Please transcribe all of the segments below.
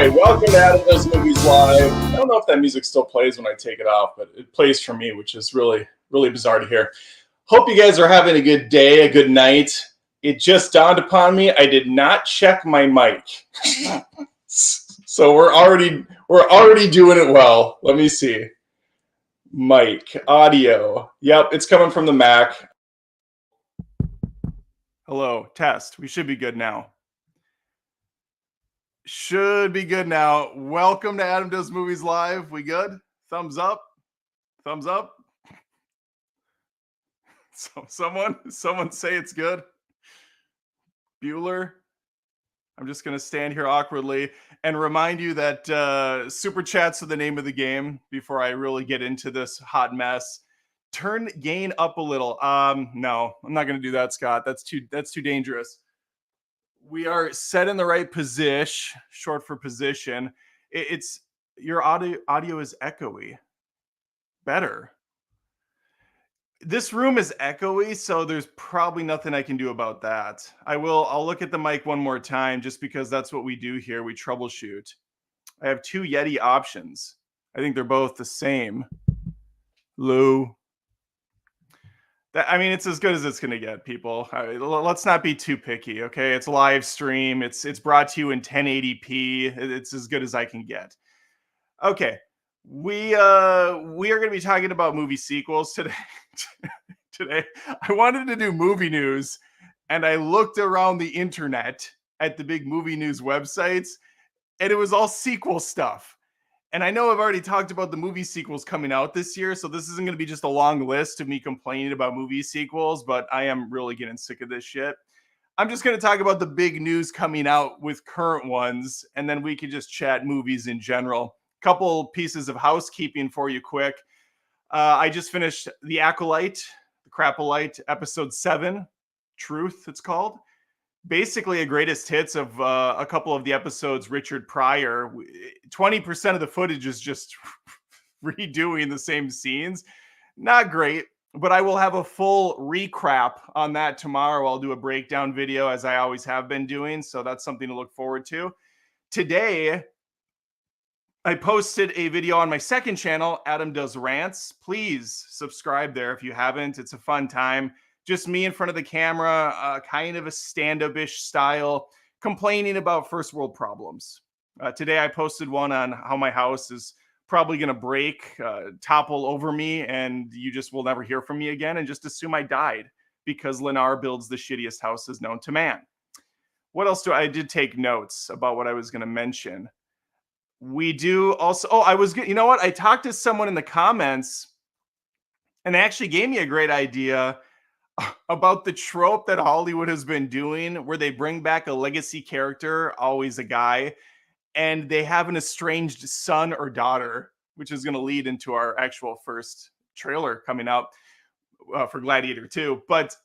right, welcome to Adam Does Movies Live. I don't know if that music still plays when I take it off, but it plays for me, which is really, really bizarre to hear. Hope you guys are having a good day, a good night. It just dawned upon me I did not check my mic, so we're already doing it well. Let me see. Mic audio. Yep, it's coming from the Mac. Hello, test. We should be good now. Should be good now. Welcome to Adam Does Movies Live. We good? Thumbs up. Thumbs up. So someone say it's good. Bueller. I'm just going to stand here awkwardly and remind you that super chats are the name of the game before I really get into this hot mess. Turn gain up a little. No, I'm not going to do that, Scott. That's too dangerous. We are set in the right position, short for position. It's your audio is echoey. Better. This room is echoey, so there's probably nothing I can do about that. I'll look at the mic one more time just because that's what we do here. We troubleshoot. I have two Yeti options. I think they're both the same. Low. It's as good as it's going to get, people. Let's not be too picky, okay? It's a live stream. It's brought to you in 1080p. It's as good as I can get. Okay. We are going to be talking about movie sequels today. Today, I wanted to do movie news, and I looked around the internet at the big movie news websites, and it was all sequel stuff. And I know I've already talked about the movie sequels coming out this year, so this isn't going to be just a long list of me complaining about movie sequels, but I am really getting sick of this shit. I'm just going to talk about the big news coming out with current ones, and then we can just chat movies in general. Couple pieces of housekeeping for you quick. I just finished The Acolyte, The Crapolite, episode 7, Truth, it's called. Basically a greatest hits of a couple of the episodes Richard Pryor. 20% of the footage is just redoing the same scenes. Not great, but I will have a full recap on that tomorrow. I'll do a breakdown video as I always have been doing, so that's something to look forward to. Today, I posted a video on my second channel, Adam Does Rants. Please subscribe there if you haven't. It's a fun time. Just me in front of the camera, kind of a stand-up-ish style, complaining about first world problems. Today I posted one on how my house is probably going to break, topple over me, and you just will never hear from me again, and just assume I died because Lennar builds the shittiest houses known to man. What else I did take notes about what I was going to mention. We do also, you know what? I talked to someone in the comments, and they actually gave me a great idea about the trope that Hollywood has been doing where they bring back a legacy character, always a guy, and they have an estranged son or daughter, which is going to lead into our actual first trailer coming out for Gladiator 2. But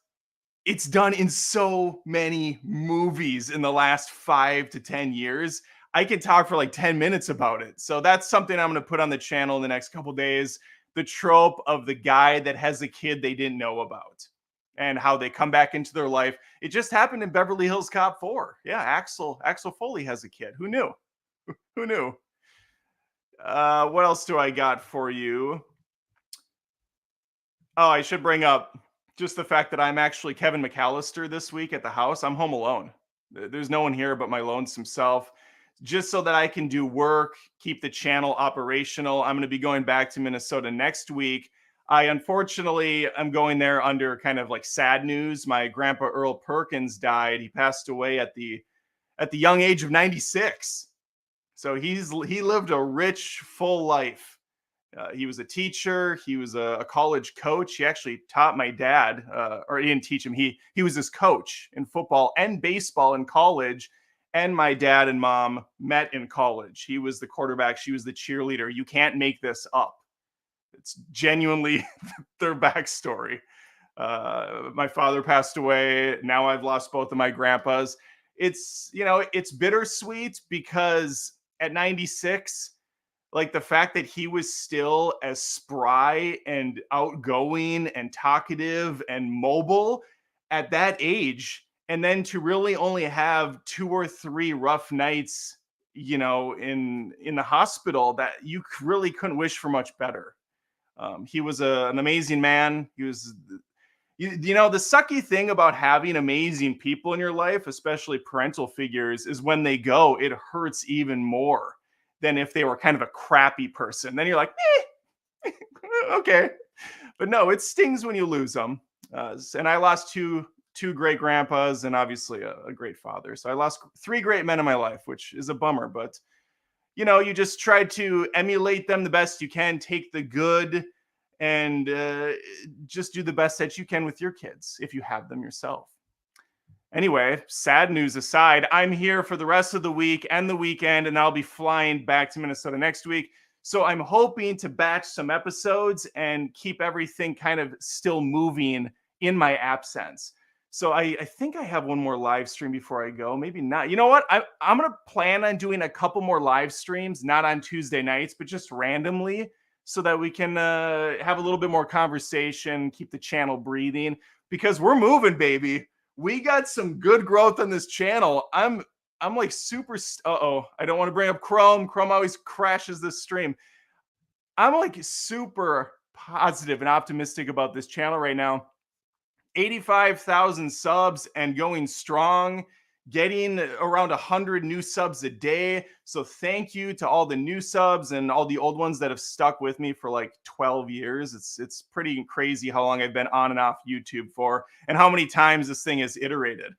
it's done in so many movies in the last 5 to 10 years. I could talk for like 10 minutes about it. So that's something I'm going to put on the channel in the next couple days. The trope of the guy that has a kid they didn't know about, and how they come back into their life. It just happened in Beverly Hills Cop 4. Yeah, Axel Foley has a kid. Who knew? Who knew? What else do I got for you? Oh, I should bring up just the fact that I'm actually Kevin McAllister this week at the house. I'm home alone. There's no one here but my lonesome self. Just so that I can do work, keep the channel operational. I'm going to be going back to Minnesota next week. Unfortunately, I'm going there under kind of like sad news. My grandpa Earl Perkins died. He passed away at the young age of 96. So he lived a rich, full life. He was a teacher. He was a college coach. He actually taught my dad, or he didn't teach him. He was his coach in football and baseball in college. And my dad and mom met in college. He was the quarterback. She was the cheerleader. You can't make this up. It's genuinely their backstory. My father passed away. Now I've lost both of my grandpas. It's bittersweet because at 96, like the fact that he was still as spry and outgoing and talkative and mobile at that age, and then to really only have 2 or 3 rough nights in the hospital that you really couldn't wish for much better. He was an amazing man. He was, the sucky thing about having amazing people in your life, especially parental figures, is when they go, it hurts even more than if they were kind of a crappy person. Then you're like, okay. But no, it stings when you lose them. And I lost two great grandpas and obviously a great father. So I lost three great men in my life, which is a bummer. But you just try to emulate them the best you can, take the good, and just do the best that you can with your kids if you have them yourself. Anyway, sad news aside, I'm here for the rest of the week and the weekend, and I'll be flying back to Minnesota next week. So I'm hoping to batch some episodes and keep everything kind of still moving in my absence. So I think I have one more live stream before I go. Maybe not. You know what? I'm going to plan on doing a couple more live streams, not on Tuesday nights, but just randomly, so that we can have a little bit more conversation, keep the channel breathing, because we're moving, baby. We got some good growth on this channel. I'm like super. I don't want to bring up Chrome. Chrome always crashes this stream. I'm like super positive and optimistic about this channel right now. 85,000 subs and going strong, getting around 100 new subs a day. So thank you to all the new subs and all the old ones that have stuck with me for like 12 years. It's pretty crazy how long I've been on and off YouTube for, and how many times this thing has iterated.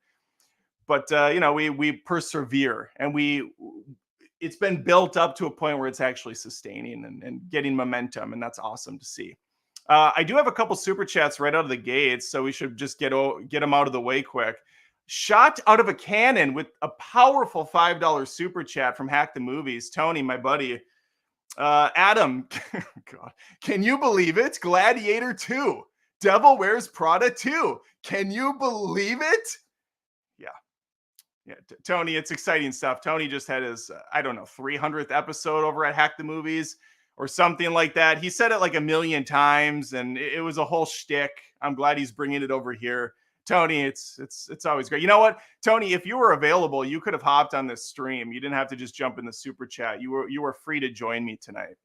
But we persevere, and it's been built up to a point where it's actually sustaining and getting momentum, and that's awesome to see. I do have a couple super chats right out of the gates, so we should just get them out of the way quick. Shot out of a cannon with a powerful $5 super chat from Hack the Movies. Tony, my buddy. Adam, God, can you believe it? Gladiator 2. Devil Wears Prada 2. Can you believe it? Yeah, Tony, it's exciting stuff. Tony just had his, 300th episode over at Hack the Movies or something like that. He said it like a million times, and it was a whole shtick. I'm glad he's bringing it over here. Tony, it's always great. You know what, Tony, if you were available, you could have hopped on this stream. You didn't have to just jump in the super chat. You were free to join me tonight.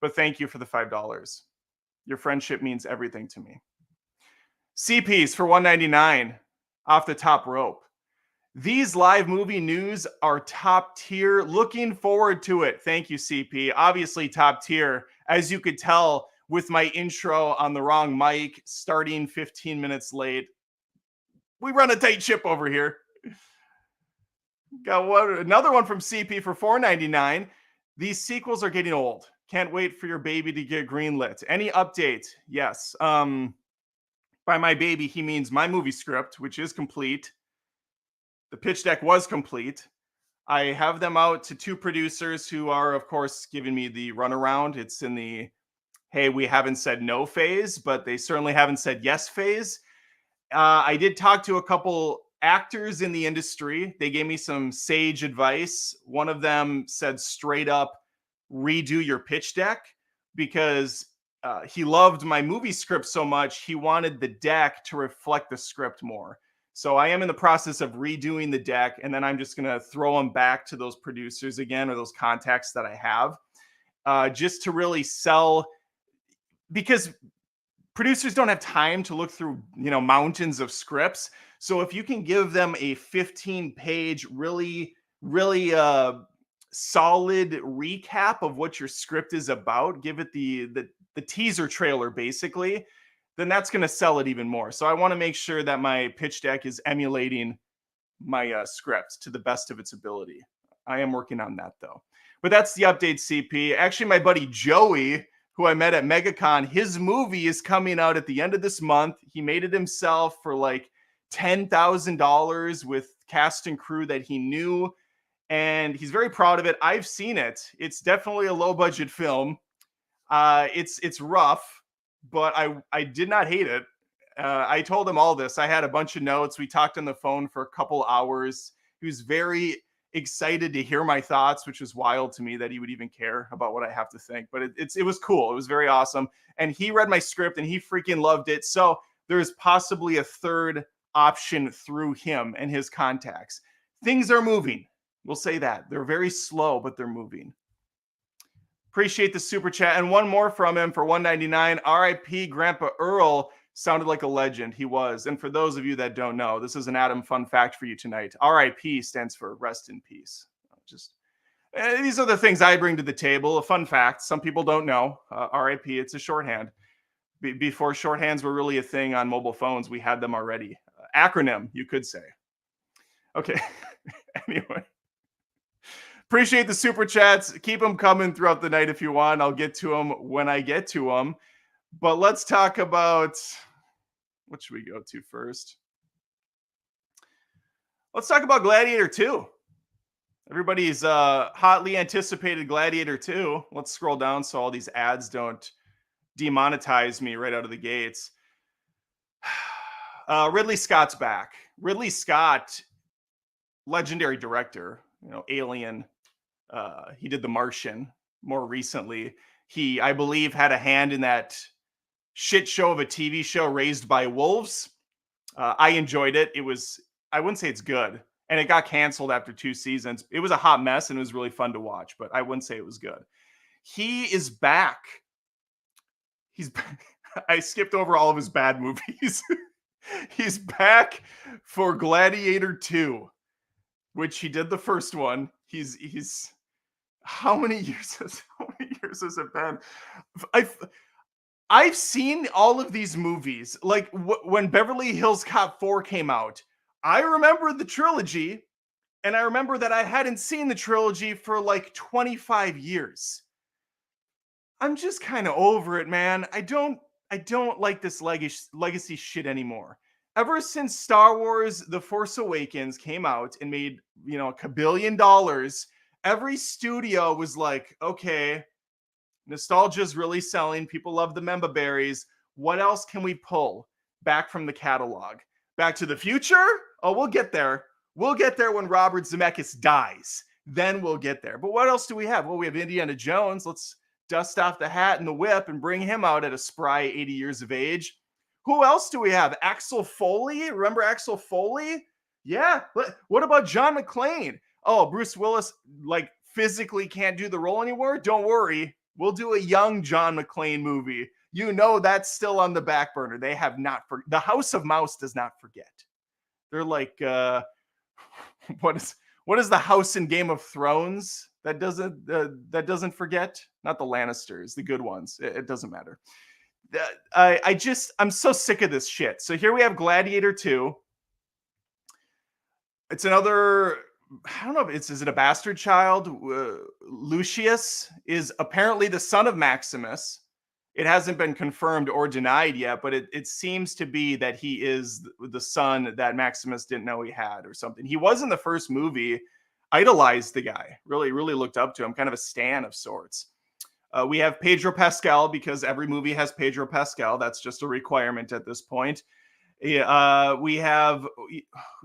But thank you for the $5. Your friendship means everything to me. CPs for $1.99 off the top rope. These live movie news are top tier. Looking forward to it. Thank you, CP. Obviously top tier, as you could tell with my intro on the wrong mic, starting 15 minutes late. We run a tight ship over here. Got another one from CP for $4.99. These sequels are getting old. Can't wait for your baby to get greenlit. Any update? Yes. By my baby, he means my movie script, which is complete. The pitch deck was complete. I have them out to two producers who are, of course, giving me the runaround. It's in the, hey, we haven't said no phase, but they certainly haven't said yes phase. I did talk to a couple actors in the industry. They gave me some sage advice. One of them said straight up, redo your pitch deck, because he loved my movie script so much, he wanted the deck to reflect the script more. So I am in the process of redoing the deck, and then I'm just going to throw them back to those producers again, or those contacts that I have, just to really sell, because producers don't have time to look through, mountains of scripts. So if you can give them a 15-page, really, really solid recap of what your script is about, give it the teaser trailer, basically, then that's going to sell it even more. So I want to make sure that my pitch deck is emulating my script to the best of its ability. I am working on that, though. But that's the update, CP. Actually, my buddy Joey, who I met at MegaCon, his movie is coming out at the end of this month. He made it himself for like $10,000 with cast and crew that he knew, and he's very proud of it. I've seen it. It's definitely a low-budget film. It's rough, but I did not hate it. I told him all this. I had a bunch of notes. We talked on the phone for a couple hours. He was very excited to hear my thoughts, which was wild to me that he would even care about what I have to think. But it was cool. It was very awesome. And he read my script and he freaking loved it. So there's possibly a third option through him and his contacts. Things are moving. We'll say that. They're very slow, but they're moving. Appreciate the super chat. And one more from him for 199. RIP Grandpa Earl sounded like a legend. He was. And for those of you that don't know, this is an Adam fun fact for you tonight. RIP stands for rest in peace. Just these are the things I bring to the table. A fun fact. Some people don't know. RIP, it's a shorthand. Before shorthands were really a thing on mobile phones, we had them already. Acronym, you could say. Okay. Anyway. Appreciate the super chats. Keep them coming throughout the night if you want. I'll get to them when I get to them. But let's talk about, what should we go to first? Let's talk about Gladiator 2. Everybody's hotly anticipated Gladiator 2. Let's scroll down so all these ads don't demonetize me right out of the gates. Ridley Scott's back. Ridley Scott, legendary director, Alien. He did The Martian more recently. He, I believe, had a hand in that shit show of a TV show, Raised by Wolves. I enjoyed it. I wouldn't say it's good. And it got canceled after 2 seasons. It was a hot mess and it was really fun to watch, but I wouldn't say it was good. He is back. I skipped over all of his bad movies. He's back for Gladiator 2, which he did the first one. He's how many years has it been? I've seen all of these movies. Like when Beverly Hills Cop 4 came out, I remember the trilogy, and I remember that I hadn't seen the trilogy for like 25 years. I'm just kind of over it, man. I don't like this legacy shit anymore. Ever since Star Wars The Force Awakens came out and made, $1 billion, every studio was like, okay, nostalgia's really selling. People love the Memba Berries. What else can we pull back from the catalog? Back to the Future? Oh, we'll get there. We'll get there when Robert Zemeckis dies. Then we'll get there. But what else do we have? Well, we have Indiana Jones. Let's dust off the hat and the whip and bring him out at a spry 80 years of age. Who else do we have? Axel Foley? Remember Axel Foley? Yeah. What about John McClane? Oh, Bruce Willis, physically can't do the role anymore? Don't worry. We'll do a young John McClane movie. That's still on the back burner. They have not the House of Mouse does not forget. They're like, what is the house in Game of Thrones that doesn't forget? Not the Lannisters, the good ones. It doesn't matter. I'm so sick of this shit. So here we have Gladiator 2. It's another, I don't know if is it a bastard child? Lucius is apparently the son of Maximus. It hasn't been confirmed or denied yet, but it seems to be that he is the son that Maximus didn't know he had or something. He was in the first movie, idolized the guy, really, really looked up to him, kind of a stan of sorts. We have Pedro Pascal because every movie has Pedro Pascal. That's just a requirement at this point. We have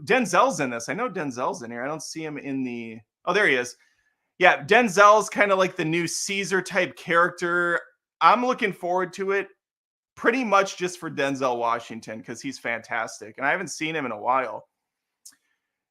Denzel's in this. I know Denzel's in here. I don't see him in the... Oh, there he is. Yeah, Denzel's kind of like the new Caesar type character. I'm looking forward to it pretty much just for Denzel Washington because he's fantastic. And I haven't seen him in a while.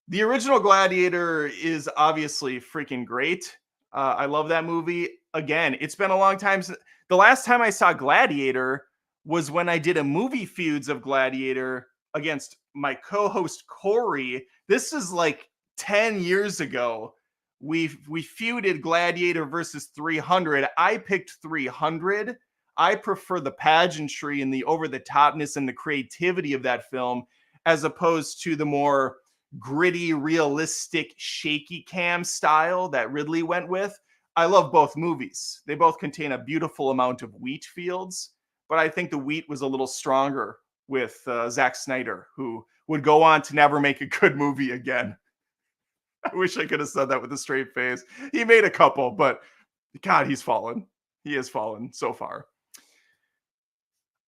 The original Gladiator is obviously freaking great. I love that movie. Again, it's been a long time. The last time I saw Gladiator was when I did a movie feuds of Gladiator against my co-host Corey. This is like 10 years ago. We feuded Gladiator versus 300. I picked 300. I prefer the pageantry and the over-the-topness and the creativity of that film as opposed to the more gritty, realistic, shaky cam style that Ridley went with. I love both movies. They both contain a beautiful amount of wheat fields, but I think the wheat was a little stronger with Zack Snyder, who would go on to never make a good movie again. I wish I could have said that with a straight face. He made a couple, but God, he's fallen. He has fallen so far.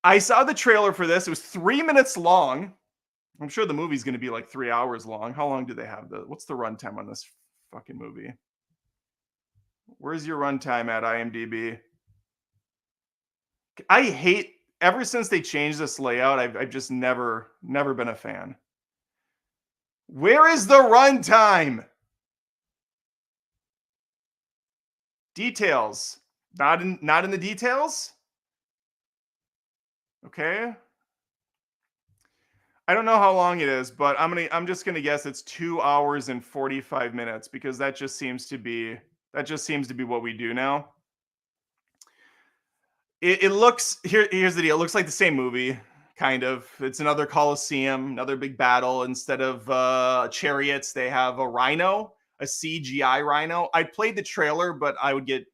I saw the trailer for this. It was 3 minutes long. I'm sure the movie's going to be like 3 hours long. How long do they have? What's the runtime on this fucking movie? Where's your runtime at IMDb? I hate, ever since they changed this layout, I've just never been a fan. Where is the runtime? Details. Not in the details? Okay. I don't know how long it is, but I'm just gonna guess it's 2 hours and 45 minutes because that just seems to be what we do now. It looks here's the deal. It looks like the same movie, kind of. It's another Coliseum, another big battle. Instead of chariots, they have a rhino, a CGI rhino. I played the trailer, but I would get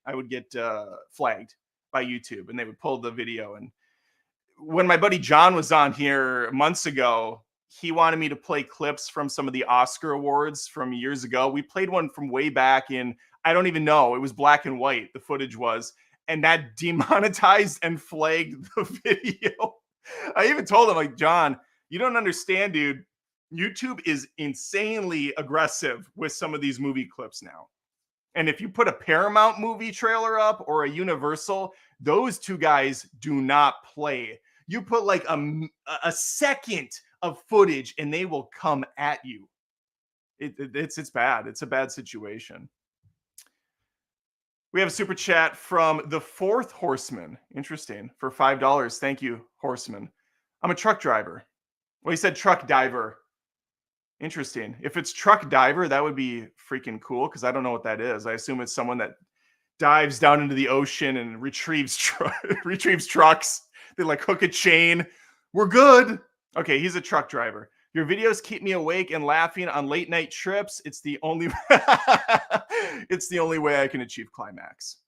flagged by YouTube, and they would pull the video. And when my buddy John was on here months ago, he wanted me to play clips from some of the Oscar awards from years ago. We played one from way back in, I don't even know, it was black and white, the footage was, and that demonetized and flagged the video. I even told him, like, John, you don't understand, dude. YouTube is insanely aggressive with some of these movie clips now. And if you put a Paramount movie trailer up or a Universal, those two guys do not play. You put like a second of footage and they will come at you. It's bad. It's a bad situation. We have a super chat from the Fourth Horseman. Interesting. For $5. Thank you, Horseman. I'm a truck driver. Well, he said truck diver. Interesting. If it's truck diver, that would be freaking cool because I don't know what that is. I assume it's someone that dives down into the ocean and retrieves retrieves trucks. They like hook a chain. We're good. Okay, he's a truck driver. Your videos keep me awake and laughing on late night trips. It's the only it's the only way I can achieve climax.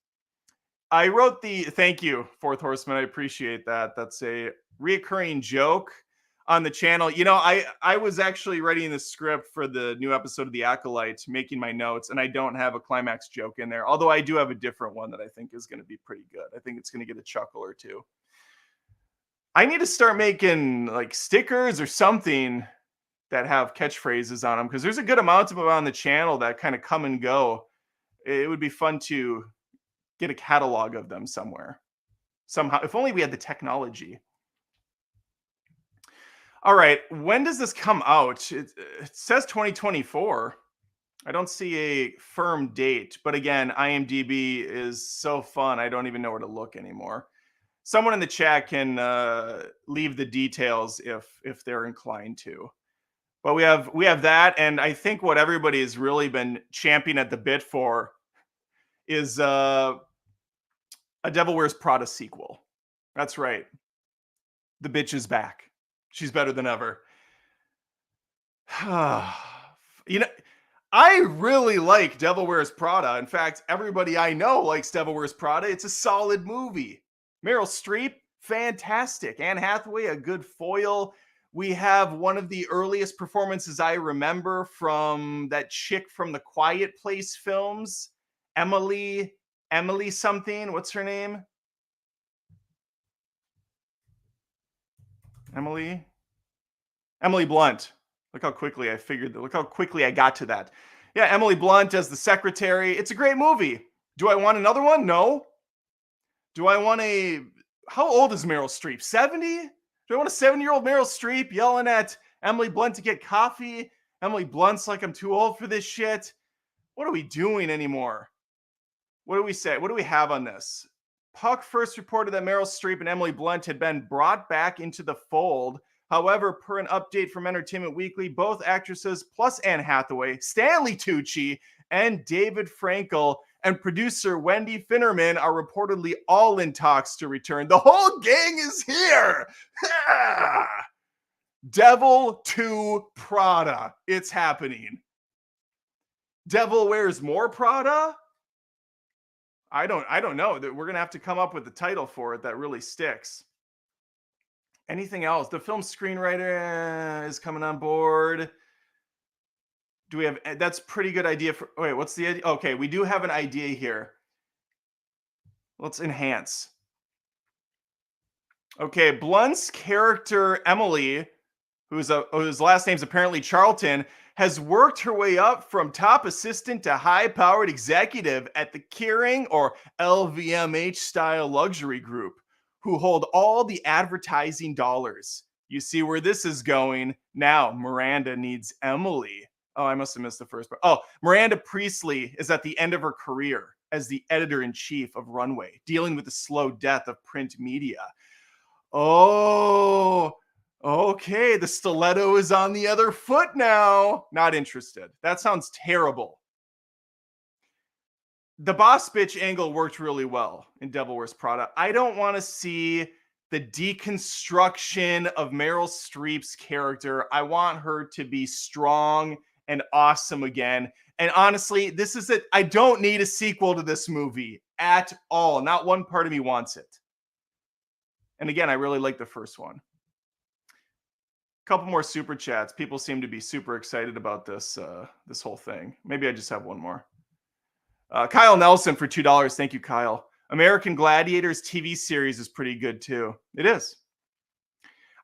I wrote thank you, Fourth Horseman. I appreciate that. That's a reoccurring joke on the channel. You know, I was actually writing the script for the new episode of The Acolyte, making my notes, and I don't have a climax joke in there. Although I do have a different one that I think is going to be pretty good. I think it's going to get a chuckle or two. I need to start making like stickers or something that have catchphrases on them because there's a good amount of them on the channel that kind of come and go. It would be fun to get a catalog of them somewhere. Somehow, if only we had the technology. All right, when does this come out? It says 2024. I don't see a firm date, but again, IMDb is so fun. I don't even know where to look anymore. Someone in the chat can leave the details if they're inclined to. But we have that, and I think what everybody has really been champing at the bit for is a Devil Wears Prada sequel. That's right. The bitch is back. She's better than ever. You know, I really like Devil Wears Prada. In fact, everybody I know likes Devil Wears Prada. It's a solid movie. Meryl Streep, fantastic. Anne Hathaway, a good foil. We have one of the earliest performances I remember from that chick from the Quiet Place films, Emily something. What's her name? Emily Blunt. Look how quickly I got to that. Yeah, Emily Blunt as the secretary. It's a great movie. Do I want another one? No. Do I want how old is Meryl Streep? 70? Do I want a 70-year-old Meryl Streep yelling at Emily Blunt to get coffee? Emily Blunt's like, I'm too old for this shit. What are we doing anymore? What do we say? What do we have on this? Puck first reported that Meryl Streep and Emily Blunt had been brought back into the fold. However, per an update from Entertainment Weekly, both actresses plus Anne Hathaway, Stanley Tucci, and David Frankel and producer Wendy Finnerman are reportedly all in talks to return. The whole gang is here. Devil to Prada. It's happening. Devil Wears More Prada? I don't know. We're gonna have to come up with the title for it that really sticks. Anything else? The film screenwriter is coming on board. Do we have? That's pretty good idea for. Wait, what's the idea? Okay, we do have an idea here. Let's enhance. Okay, Blunt's character Emily, whose last name's apparently Charlton, has worked her way up from top assistant to high-powered executive at the Kering or LVMH style luxury group, who hold all the advertising dollars. You see where this is going. Now, Miranda needs Emily. Oh, I must have missed the first part. Oh, Miranda Priestley is at the end of her career. as the editor-in-chief of Runway, dealing with the slow death of print media. Oh, okay. The stiletto is on the other foot now. Not interested. That sounds terrible. The boss bitch angle worked really well in Devil Wears Prada. I don't want to see the deconstruction of Meryl Streep's character. I want her to be strong and awesome again. And honestly, this is it. I don't need a sequel to this movie at all. Not one part of me wants it. And again, I really like the first one. Couple more super chats. People seem to be super excited about this this whole thing. Maybe I just have one more. Kyle Nelson for $2. Thank you, Kyle. American Gladiators TV series is pretty good too. It is.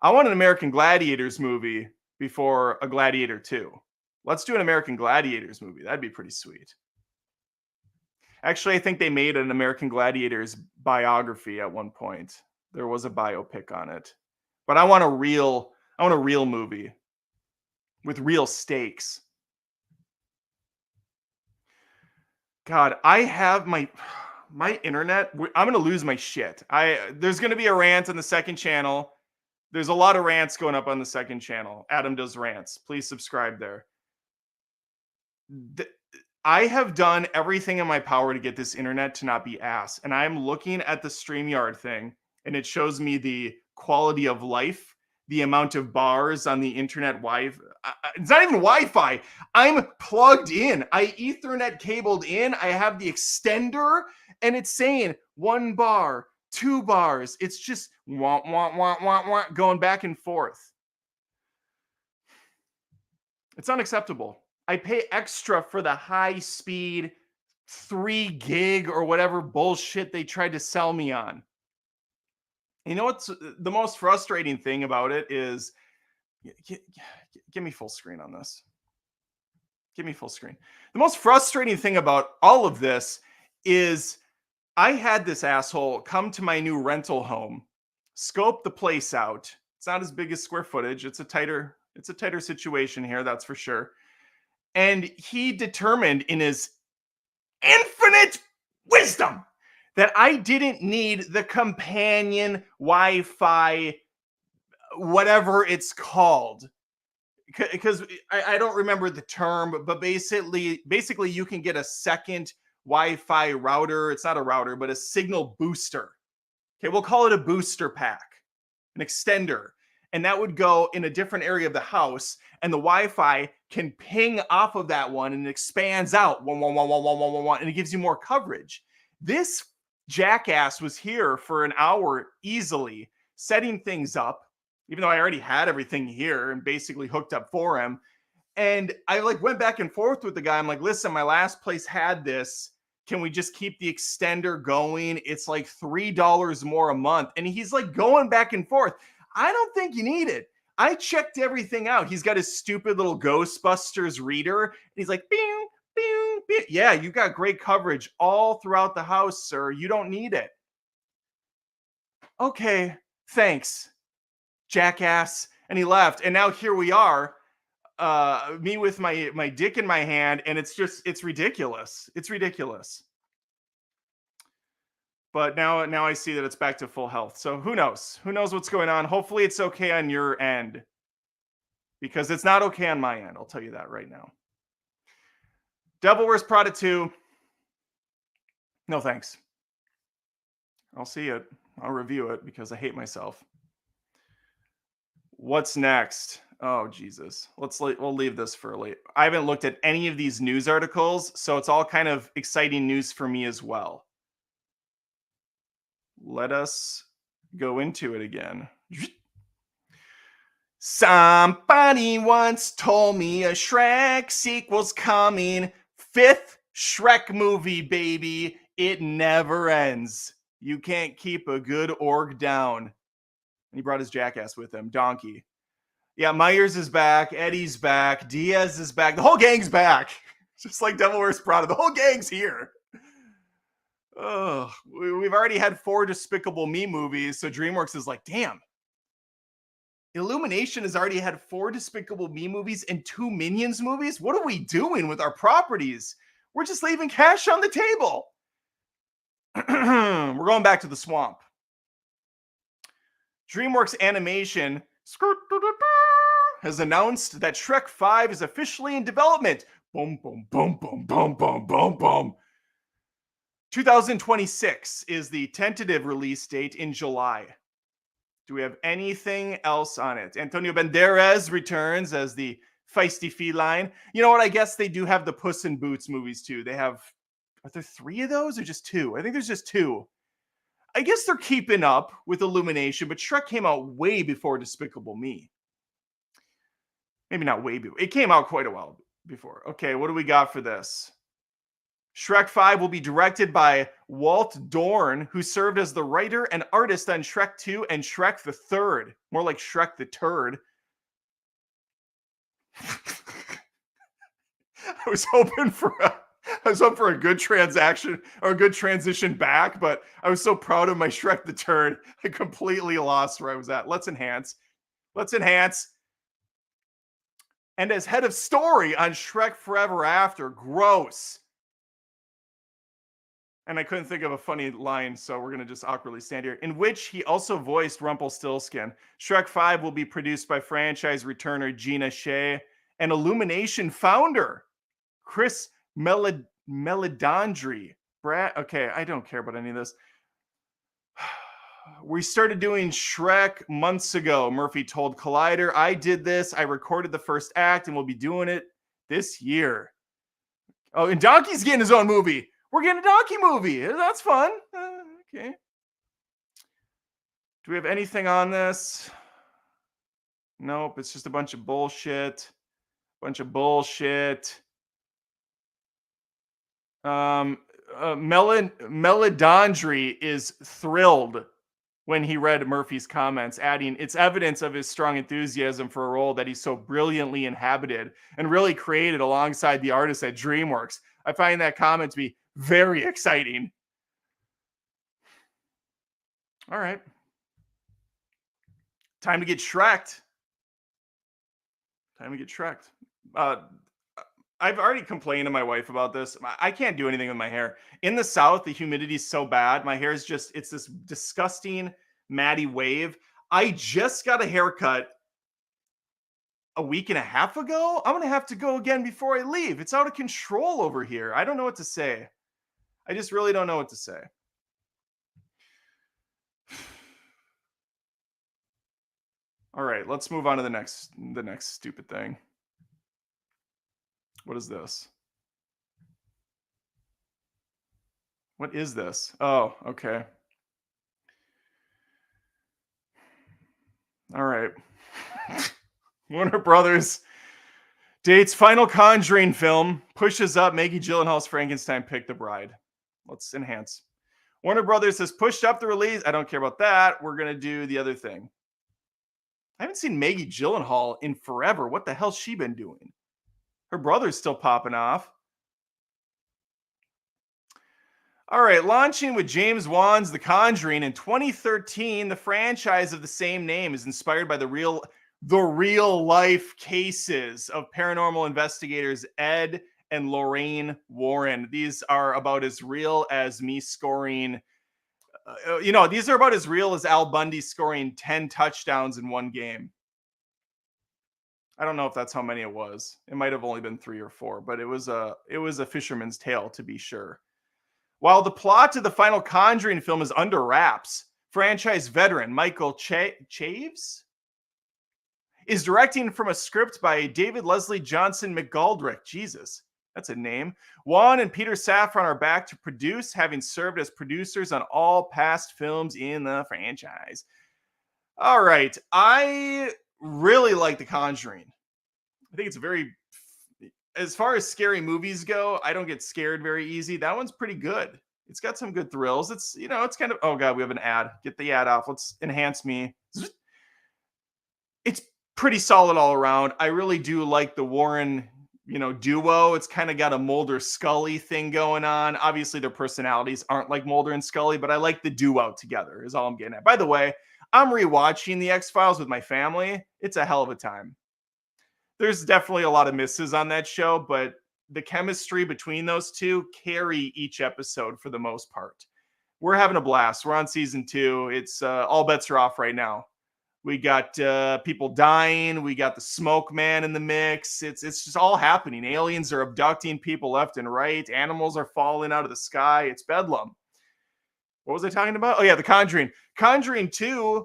I want an American Gladiators movie before a Gladiator 2. Let's do an American Gladiators movie. That'd be pretty sweet. Actually, I think they made an American Gladiators biography at one point. There was a biopic on it. But I want a real movie with real stakes. God, I have my internet. I'm going to lose my shit. There's going to be a rant on the second channel. There's a lot of rants going up on the second channel. Adam does rants. Please subscribe there. I have done everything in my power to get this internet to not be ass. And I'm looking at the StreamYard thing, and it shows me the quality of life, the amount of bars on the internet Wi-Fi. It's not even Wi-Fi. I'm plugged in. I Ethernet cabled in. I have the extender, and it's saying 1 bar, 2 bars. It's just wah, wah, wah, wah, wah, going back and forth. It's unacceptable. I pay extra for the high speed 3 gig or whatever bullshit they tried to sell me on. You know what's the most frustrating thing about it is, give me full screen on this. Give me full screen. The most frustrating thing about all of this is I had this asshole come to my new rental home, scope the place out. It's not as big as square footage. It's a tighter situation here, that's for sure. And he determined in his infinite wisdom that I didn't need the companion Wi-Fi, whatever it's called. Because I don't remember the term, but basically you can get a second Wi-Fi router. It's not a router, but a signal booster. Okay, we'll call it a booster pack, an extender. And that would go in a different area of the house, and the Wi-Fi can ping off of that one, and it expands out, and it gives you more coverage. This jackass was here for an hour easily, setting things up, even though I already had everything here and basically hooked up for him. And I went back and forth with the guy. I'm like, listen, my last place had this. Can we just keep the extender going? It's like $3 more a month. And he's like going back and forth. I don't think you need it. I checked everything out. He's got his stupid little Ghostbusters reader. And he's like, bing, bing, bing. Yeah, you got great coverage all throughout the house, sir. You don't need it. Okay, thanks, jackass. And he left. And now here we are, me with my dick in my hand. And it's ridiculous. It's ridiculous. But now I see that it's back to full health. So who knows? Who knows what's going on? Hopefully it's okay on your end, because it's not okay on my end. I'll tell you that right now. Devil Wears Prada 2. No thanks. I'll see it. I'll review it because I hate myself. What's next? Oh, Jesus. We'll leave this for late. I haven't looked at any of these news articles, so it's all kind of exciting news for me as well. Let us go into it again. Somebody once told me a Shrek sequel's coming. 5th Shrek movie, baby. It never ends. You can't keep a good org down. And he brought his jackass with him, Donkey. Yeah, Myers is back. Eddie's back. Diaz is back. The whole gang's back. Just like Devil Wears Prada. The whole gang's here. Oh, we've already had 4 Despicable Me movies, so DreamWorks is like, damn. Illumination has already had 4 Despicable Me movies and 2 Minions movies? What are we doing with our properties? We're just leaving cash on the table. We're going back to the swamp. DreamWorks Animation has announced that Shrek 5 is officially in development. Boom, boom, boom, boom, boom, boom, boom, boom. 2026 is the tentative release date in July. Do we have anything else on it? Antonio Banderas returns as the feisty feline. You know what? I guess they do have the Puss in Boots movies too. They have, are there 3 of those or just 2? I think there's just 2. I guess they're keeping up with Illumination, but Shrek came out way before Despicable Me. Maybe not way before. It came out quite a while before. Okay, what do we got for this? Shrek 5 will be directed by Walt Dorn, who served as the writer and artist on Shrek 2 and Shrek the Third. More like Shrek the Turd. I was hoping for a good transaction or a good transition back, but I was so proud of my Shrek the Turd, I completely lost where I was at. Let's enhance. And as head of story on Shrek Forever After, gross. And I couldn't think of a funny line, so we're going to just awkwardly stand here, in which he also voiced Rumpelstiltskin. Shrek 5 will be produced by franchise returner Gina Shea and Illumination founder Chris Meledandri. Okay, I don't care about any of this. We started doing Shrek months ago, Murphy told Collider. I did this. I recorded the first act, and we'll be doing it this year. Oh, and Donkey's getting his own movie. We're getting a Donkey movie. That's fun. Okay. Do we have anything on this? Nope. It's just a bunch of bullshit. Meledandri is thrilled when he read Murphy's comments, adding, it's evidence of his strong enthusiasm for a role that he so brilliantly inhabited and really created alongside the artists at DreamWorks. I find that comment to be very exciting. All right. Time to get Shrek'd. I've already complained to my wife about this. I can't do anything with my hair. In the South, the humidity is so bad. My hair is just, it's this disgusting matty wave. I just got a haircut a week and a half ago. I'm going to have to go again before I leave. It's out of control over here. I don't know what to say. I just really don't know what to say. All right, let's move on to the next stupid thing. What is this? What is this? Oh, okay. All right. Warner Brothers dates final Conjuring film, pushes up Maggie Gyllenhaal's Frankenstein Pick the Bride. Let's enhance. Warner Brothers has pushed up the release. I don't care about that. We're going to do the other thing. I haven't seen Maggie Gyllenhaal in forever. What the hell's she been doing? Her brother's still popping off. All right, launching with James Wan's The Conjuring in 2013, the franchise of the same name is inspired by the real life cases of paranormal investigators Ed and Lorraine Warren. These are about as real as me scoring, these are about as real as Al Bundy scoring 10 touchdowns in one game. I don't know if that's how many it was. It might have only been 3 or 4, but it was a fisherman's tale, to be sure. While the plot to the final Conjuring film is under wraps, franchise veteran Michael Chaves is directing from a script by David Leslie Johnson McGoldrick. Jesus, that's a name. Juan and Peter Safran are back to produce, having served as producers on all past films in the franchise. All right, I really like The Conjuring. I think it's as far as scary movies go, I don't get scared very easy. That one's pretty good. It's got some good thrills. It's, it's kind of, oh God, we have an ad. Get the ad off. Let's enhance me. It's pretty solid all around. I really do like the Warren, duo. It's kind of got a Mulder Scully thing going on. Obviously their personalities aren't like Mulder and Scully, but I like the duo together is all I'm getting at. By the way, I'm rewatching the X-Files with my family. It's a hell of a time. There's definitely a lot of misses on that show, but the chemistry between those two carry each episode for the most part. we're having a blast. We're on season 2. It's all bets are off right now. We got people dying. We got the smoke man in the mix. It's just all happening. Aliens are abducting people left and right. Animals are falling out of the sky. It's bedlam. What was I talking about? Oh yeah, The Conjuring. Conjuring 2,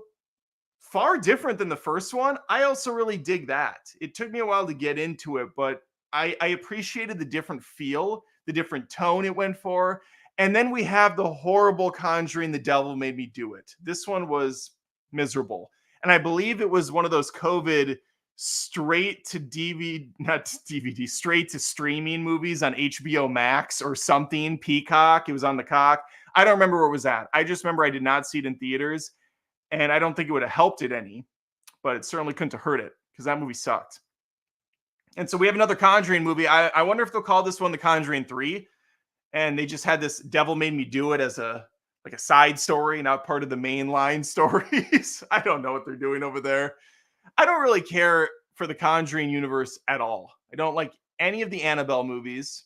far different than the first one. I also really dig that. It took me a while to get into it, but I appreciated the different feel, the different tone it went for. And then we have the horrible Conjuring, The Devil Made Me Do It. This one was miserable. And I believe it was one of those COVID straight to DVD, not DVD, straight to streaming movies on HBO Max or something, Peacock. It was on the cock. I don't remember where it was at. I just remember I did not see it in theaters, and I don't think it would have helped it any, but it certainly couldn't have hurt it because that movie sucked. And so we have another Conjuring movie. I wonder if they'll call this one The Conjuring 3, and they just had this Devil Made Me Do It as a side story, not part of the mainline stories. I don't know what they're doing over there. I don't really care for the Conjuring universe at all. I don't like any of the Annabelle movies.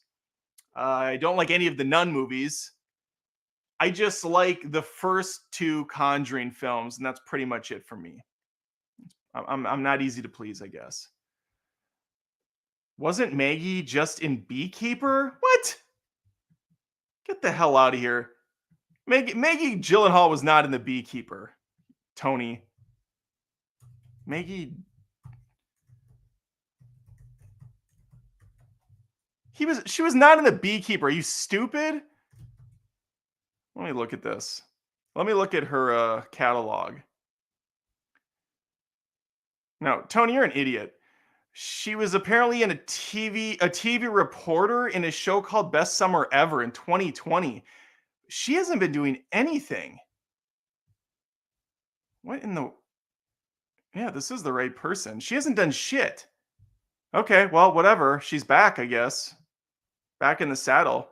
I don't like any of the Nun movies. I just like the first 2 Conjuring films, and that's pretty much it for me. I'm not easy to please, I guess. Wasn't Maggie just in Beekeeper? What? Get the hell out of here. Maggie Gyllenhaal was not in The Beekeeper, Tony. Maggie... She was not in The Beekeeper. Are you stupid? Let me look at this. Let me look at her catalog. No, Tony, you're an idiot. She was apparently in a TV reporter in a show called Best Summer Ever in 2020. She hasn't been doing anything. What in the... Yeah, this is the right person. She hasn't done shit. Okay, well, whatever. She's back, I guess. Back in the saddle.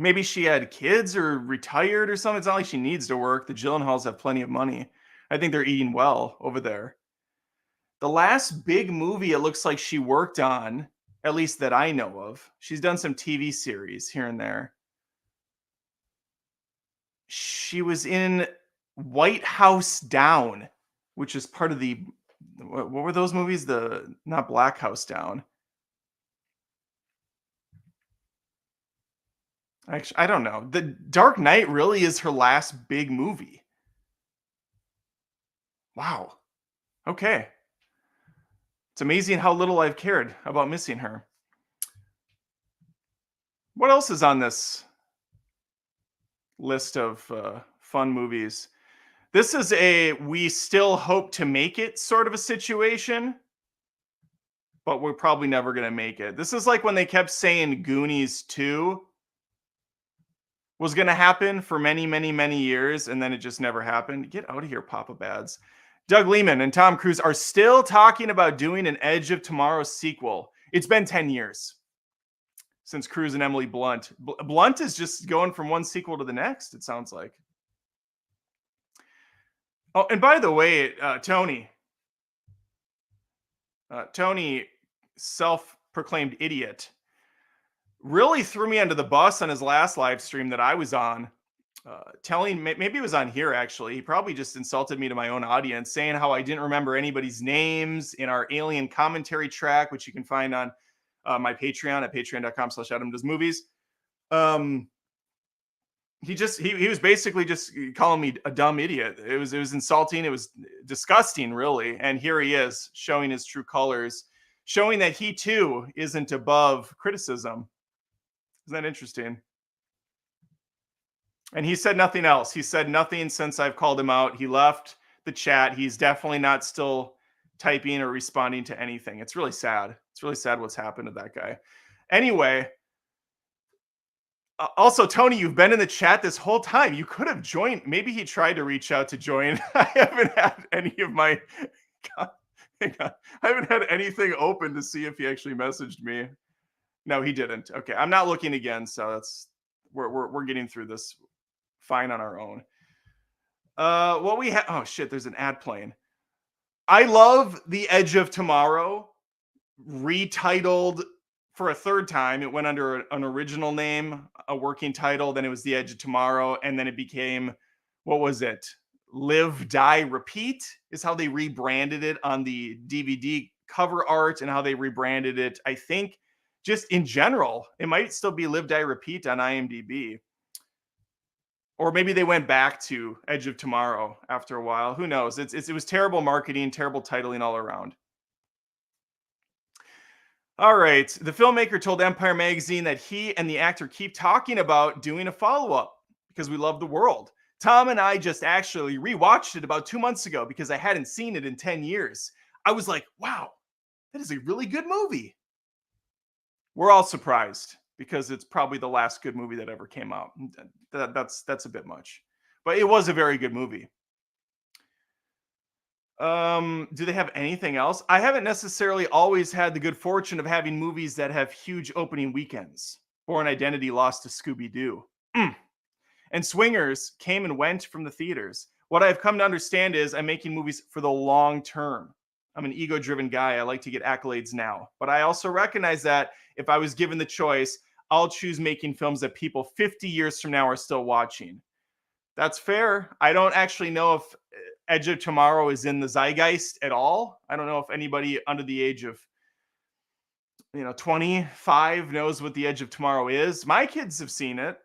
Maybe she had kids or retired or something. It's not like she needs to work. The Gyllenhaals have plenty of money. I think they're eating well over there. The last big movie it looks like she worked on, at least that I know of, she's done some TV series here and there. She was in White House Down, which is part of the... What were those movies? Not Black House Down. Actually, I don't know. The Dark Knight really is her last big movie. Wow. Okay. It's amazing how little I've cared about missing her. What else is on this list of fun movies? This is a we still hope to make it sort of a situation, but we're probably never going to make it. This is like when they kept saying Goonies 2 was going to happen for many, many, many years, and then it just never happened. Get out of here, Papa Bads. Doug Liman and Tom Cruise are still talking about doing an Edge of Tomorrow sequel. It's been 10 years since Cruise and Emily Blunt. Blunt is just going from one sequel to the next, it sounds like. Oh, and by the way, Tony, self-proclaimed idiot, really threw me under the bus on his last live stream that I was on, telling, maybe it was on here actually, he probably just insulted me to my own audience, saying how I didn't remember anybody's names in our Alien commentary track, which you can find on my Patreon at patreon.com/AdamDoesMovies. He was basically just calling me a dumb idiot. It was insulting. It was disgusting, really. And here he is showing his true colors, showing that he too isn't above criticism. Isn't that interesting? And he said nothing else. He said nothing since I've called him out. He left the chat. He's definitely not still typing or responding to anything. It's really sad. It's really sad what's happened to that guy. Anyway, also, Tony, you've been in the chat this whole time. You could have joined. Maybe he tried to reach out to join. I haven't had any of my... Hang on. I haven't had anything open to see if he actually messaged me. No, he didn't. Okay, I'm not looking again, so that's... We're getting through this fine on our own. What we have... Oh, shit, there's an ad playing. I love The Edge of Tomorrow, retitled for a third time. It went under an original name, a working title. Then it was The Edge of Tomorrow, and then it became, what was it? Live, Die, Repeat is how they rebranded it on the DVD cover art, and how they rebranded it. I think just in general, it might still be Live, Die, Repeat on IMDb. Or maybe they went back to Edge of Tomorrow after a while. Who knows? It was terrible marketing, terrible titling all around. All right. The filmmaker told Empire Magazine that he and the actor keep talking about doing a follow up because we love the world. Tom and I just actually rewatched it about 2 months ago because I hadn't seen it in 10 years. I was like, wow, that is a really good movie. We're all surprised because it's probably the last good movie that ever came out. That's a bit much, but it was a very good movie. Do they have anything else? I haven't necessarily always had the good fortune of having movies that have huge opening weekends. Born Identity lost to Scooby Doo. And Swingers came and went from the theaters. What I've come to understand is I'm making movies for the long term. I'm an ego driven guy. I like to get accolades now. But I also recognize that if I was given the choice, I'll choose making films that people 50 years from now are still watching. That's fair. I don't actually know if Edge of Tomorrow is in the zeitgeist at all. I don't know if anybody under the age of 25 knows what the Edge of Tomorrow is. My kids have seen it.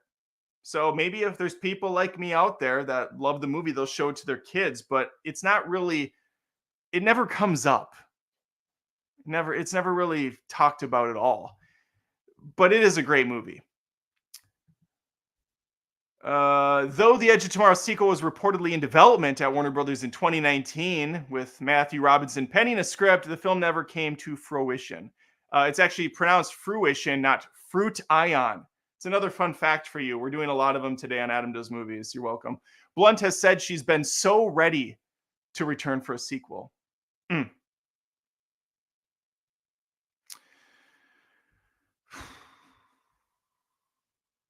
So maybe if there's people like me out there that love the movie, they'll show it to their kids, but it's not really, it never comes up. It's never really talked about at all. But it is a great movie. Though the Edge of Tomorrow sequel was reportedly in development at Warner Brothers in 2019, with Matthew Robinson penning a script, the film never came to fruition. It's actually pronounced fruition, not fruit ion. It's another fun fact for you. We're doing a lot of them today on Adam Does Movies. You're welcome. Blunt has said she's been so ready to return for a sequel.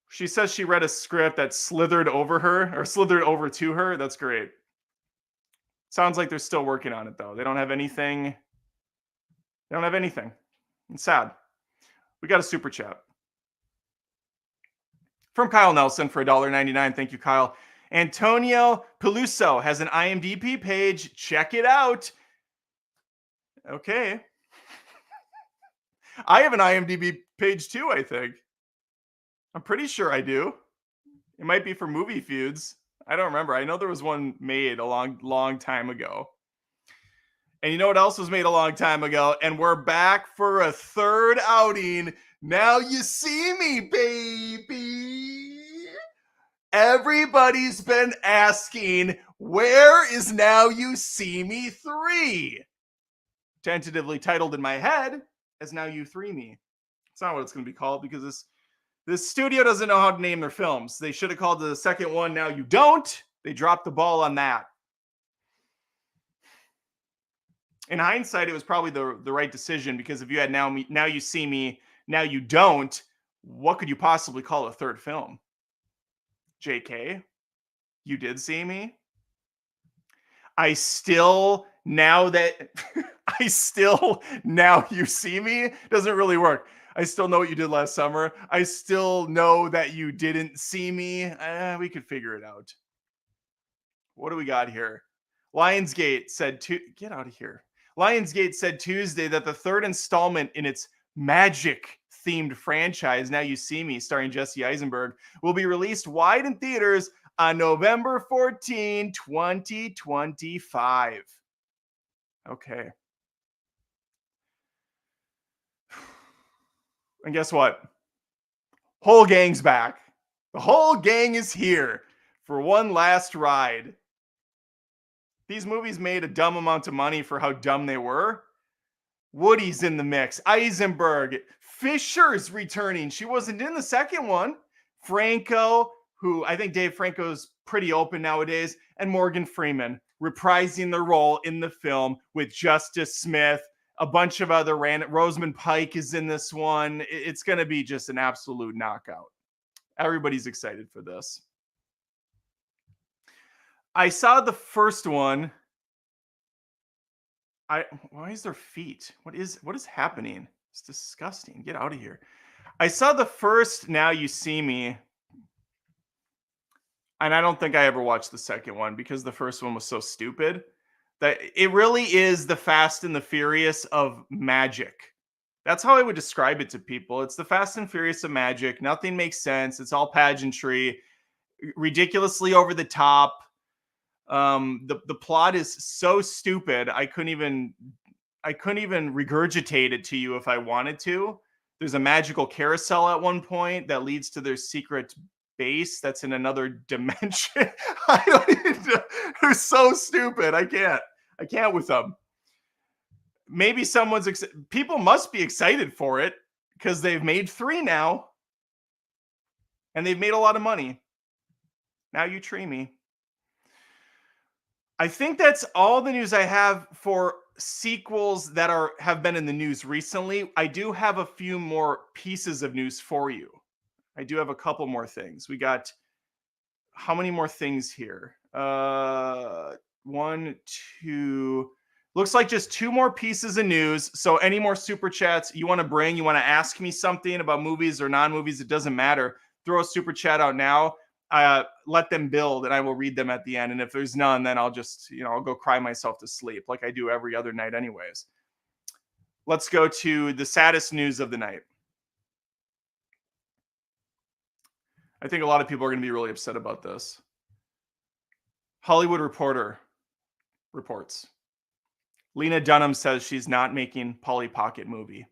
She says she read a script that slithered over her or slithered over to her. That's great. Sounds like they're still working on it, though. They don't have anything. They don't have anything. It's sad. We got a super chat from Kyle Nelson for $1.99. Thank you, Kyle. Antonio Peluso has an IMDb page. Check it out. Okay. I have an IMDb page too, I think. I'm pretty sure I do. It might be for Movie Feuds. I don't remember. I know there was one made a long time ago. And you know what else was made a long time ago? And we're back for a third outing. Now you see me, baby. Everybody's been asking, where is Now You See Me 3? Tentatively titled in my head as Now You 3 Me. It's not what it's going to be called because this studio doesn't know how to name their films. They should have called the second one Now You Don't. They dropped the ball on that. In hindsight, it was probably the right decision because if you had Now You See Me, Now You Don't, what could you possibly call a third film? JK, You Did See Me? I still Now You See Me doesn't really work. I still know what you did last summer. I still know that you didn't see me. We could figure it out. What do we got here? Lionsgate said get out of here. Lionsgate said Tuesday that the third installment in its magic themed franchise, Now You See Me, starring Jesse Eisenberg, will be released wide in theaters on November 14, 2025. Okay. And guess what? Whole gang's back. The whole gang is here for one last ride. These movies made a dumb amount of money for how dumb they were. Woody's in the mix. Eisenberg. Fisher's returning. She wasn't in the second one. Franco, who I think Dave Franco's pretty open nowadays, and Morgan Freeman reprising the role in the film with Justice Smith. A bunch of other Rosamund Pike is in this one. It's going to be just an absolute knockout. Everybody's excited for this. I saw the first one. Why is there feet? What is happening? It's disgusting. Get out of here. I saw the first Now You See Me, and I don't think I ever watched the second one because the first one was so stupid that it really is the Fast and the Furious of magic. That's how I would describe it to people. It's the Fast and Furious of magic. Nothing makes sense. It's all pageantry, ridiculously over the top. The plot is so stupid. I couldn't even regurgitate it to you if I wanted to. There's a magical carousel at one point that leads to their secret base that's in another dimension. I don't even know. They're so stupid. I can't with them. Maybe people must be excited for it because they've made 3 now and they've made a lot of money. Now you tree me. I think that's all the news I have for sequels that have been in the news recently. I do have a few more pieces of news for you. I do have a couple more things. We got how many more things here? 1, 2. Looks like just 2 more pieces of news. So any more super chats you want to ask me something about movies or non-movies, it doesn't matter. Throw a super chat out now. Let them build and I will read them at the end. And if there's none, then I'll just, I'll go cry myself to sleep like I do every other night anyways. Let's go to the saddest news of the night. I think a lot of people are going to be really upset about this. Hollywood Reporter reports. Lena Dunham says she's not making Polly Pocket movie.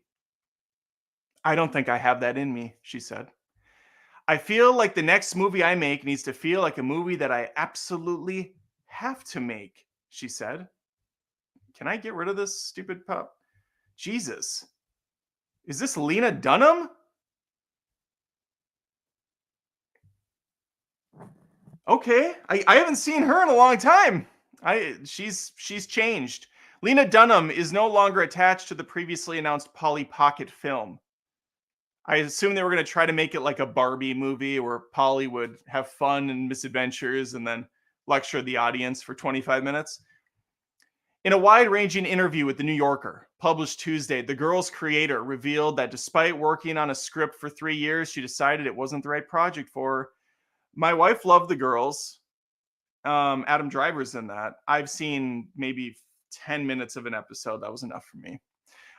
I don't think I have that in me, she said. I feel like the next movie I make needs to feel like a movie that I absolutely have to make, she said. Can I get rid of this stupid pup? Jesus. Is this Lena Dunham? Okay. I haven't seen her in a long time. She's changed. Lena Dunham is no longer attached to the previously announced Polly Pocket film. I assume they were going to try to make it like a Barbie movie where Polly would have fun and misadventures and then lecture the audience for 25 minutes. In a wide-ranging interview with The New Yorker, published Tuesday, the girl's creator revealed that despite working on a script for 3 years, she decided it wasn't the right project for her. My wife loved the girls. Adam Driver's in that. I've seen maybe 10 minutes of an episode. That was enough for me.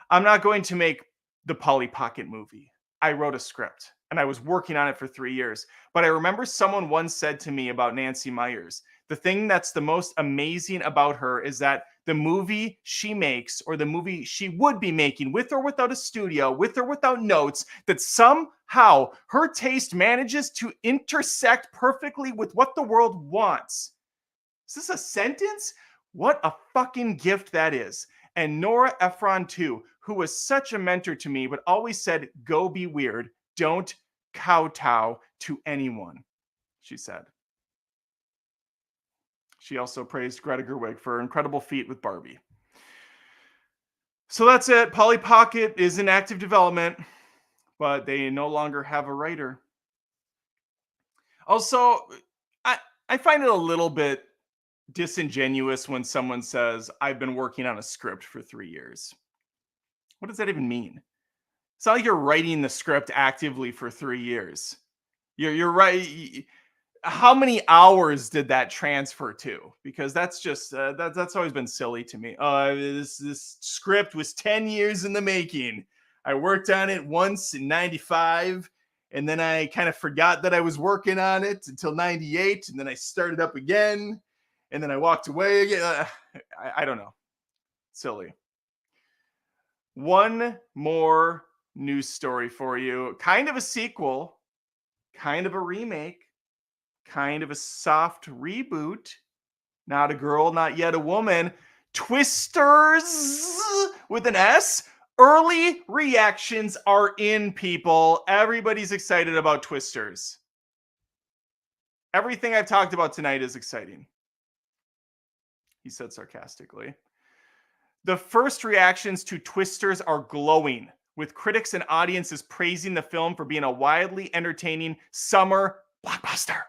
I'm not going to make the Polly Pocket movie. I wrote a script and I was working on it for 3 years. But I remember someone once said to me about Nancy Meyers, the thing that's the most amazing about her is that the movie she makes or the movie she would be making with or without a studio, with or without notes, that somehow her taste manages to intersect perfectly with what the world wants. Is this a sentence? What a fucking gift that is. And Nora Ephron too, who was such a mentor to me, but always said, go be weird. Don't kowtow to anyone, she said. She also praised Greta Gerwig for her incredible feat with Barbie. So that's it. Polly Pocket is in active development, but they no longer have a writer. Also, I find it a little bit disingenuous when someone says, I've been working on a script for 3 years. What does that even mean? It's not like you're writing the script actively for 3 years. You're right. How many hours did that transfer to? Because that's just that's always been silly to me. This script was 10 years in the making. I worked on it once in 95, and then I kind of forgot that I was working on it until 98, and then I started up again, and then I walked away again. I don't know. Silly. One more news story for you. Kind of a sequel, kind of a remake, kind of a soft reboot. Not a girl, not yet a woman. Twisters with an S. Early reactions are in, people. Everybody's excited about Twisters. Everything I've talked about tonight is exciting, he said sarcastically. The first reactions to Twisters are glowing, with critics and audiences praising the film for being a wildly entertaining summer blockbuster.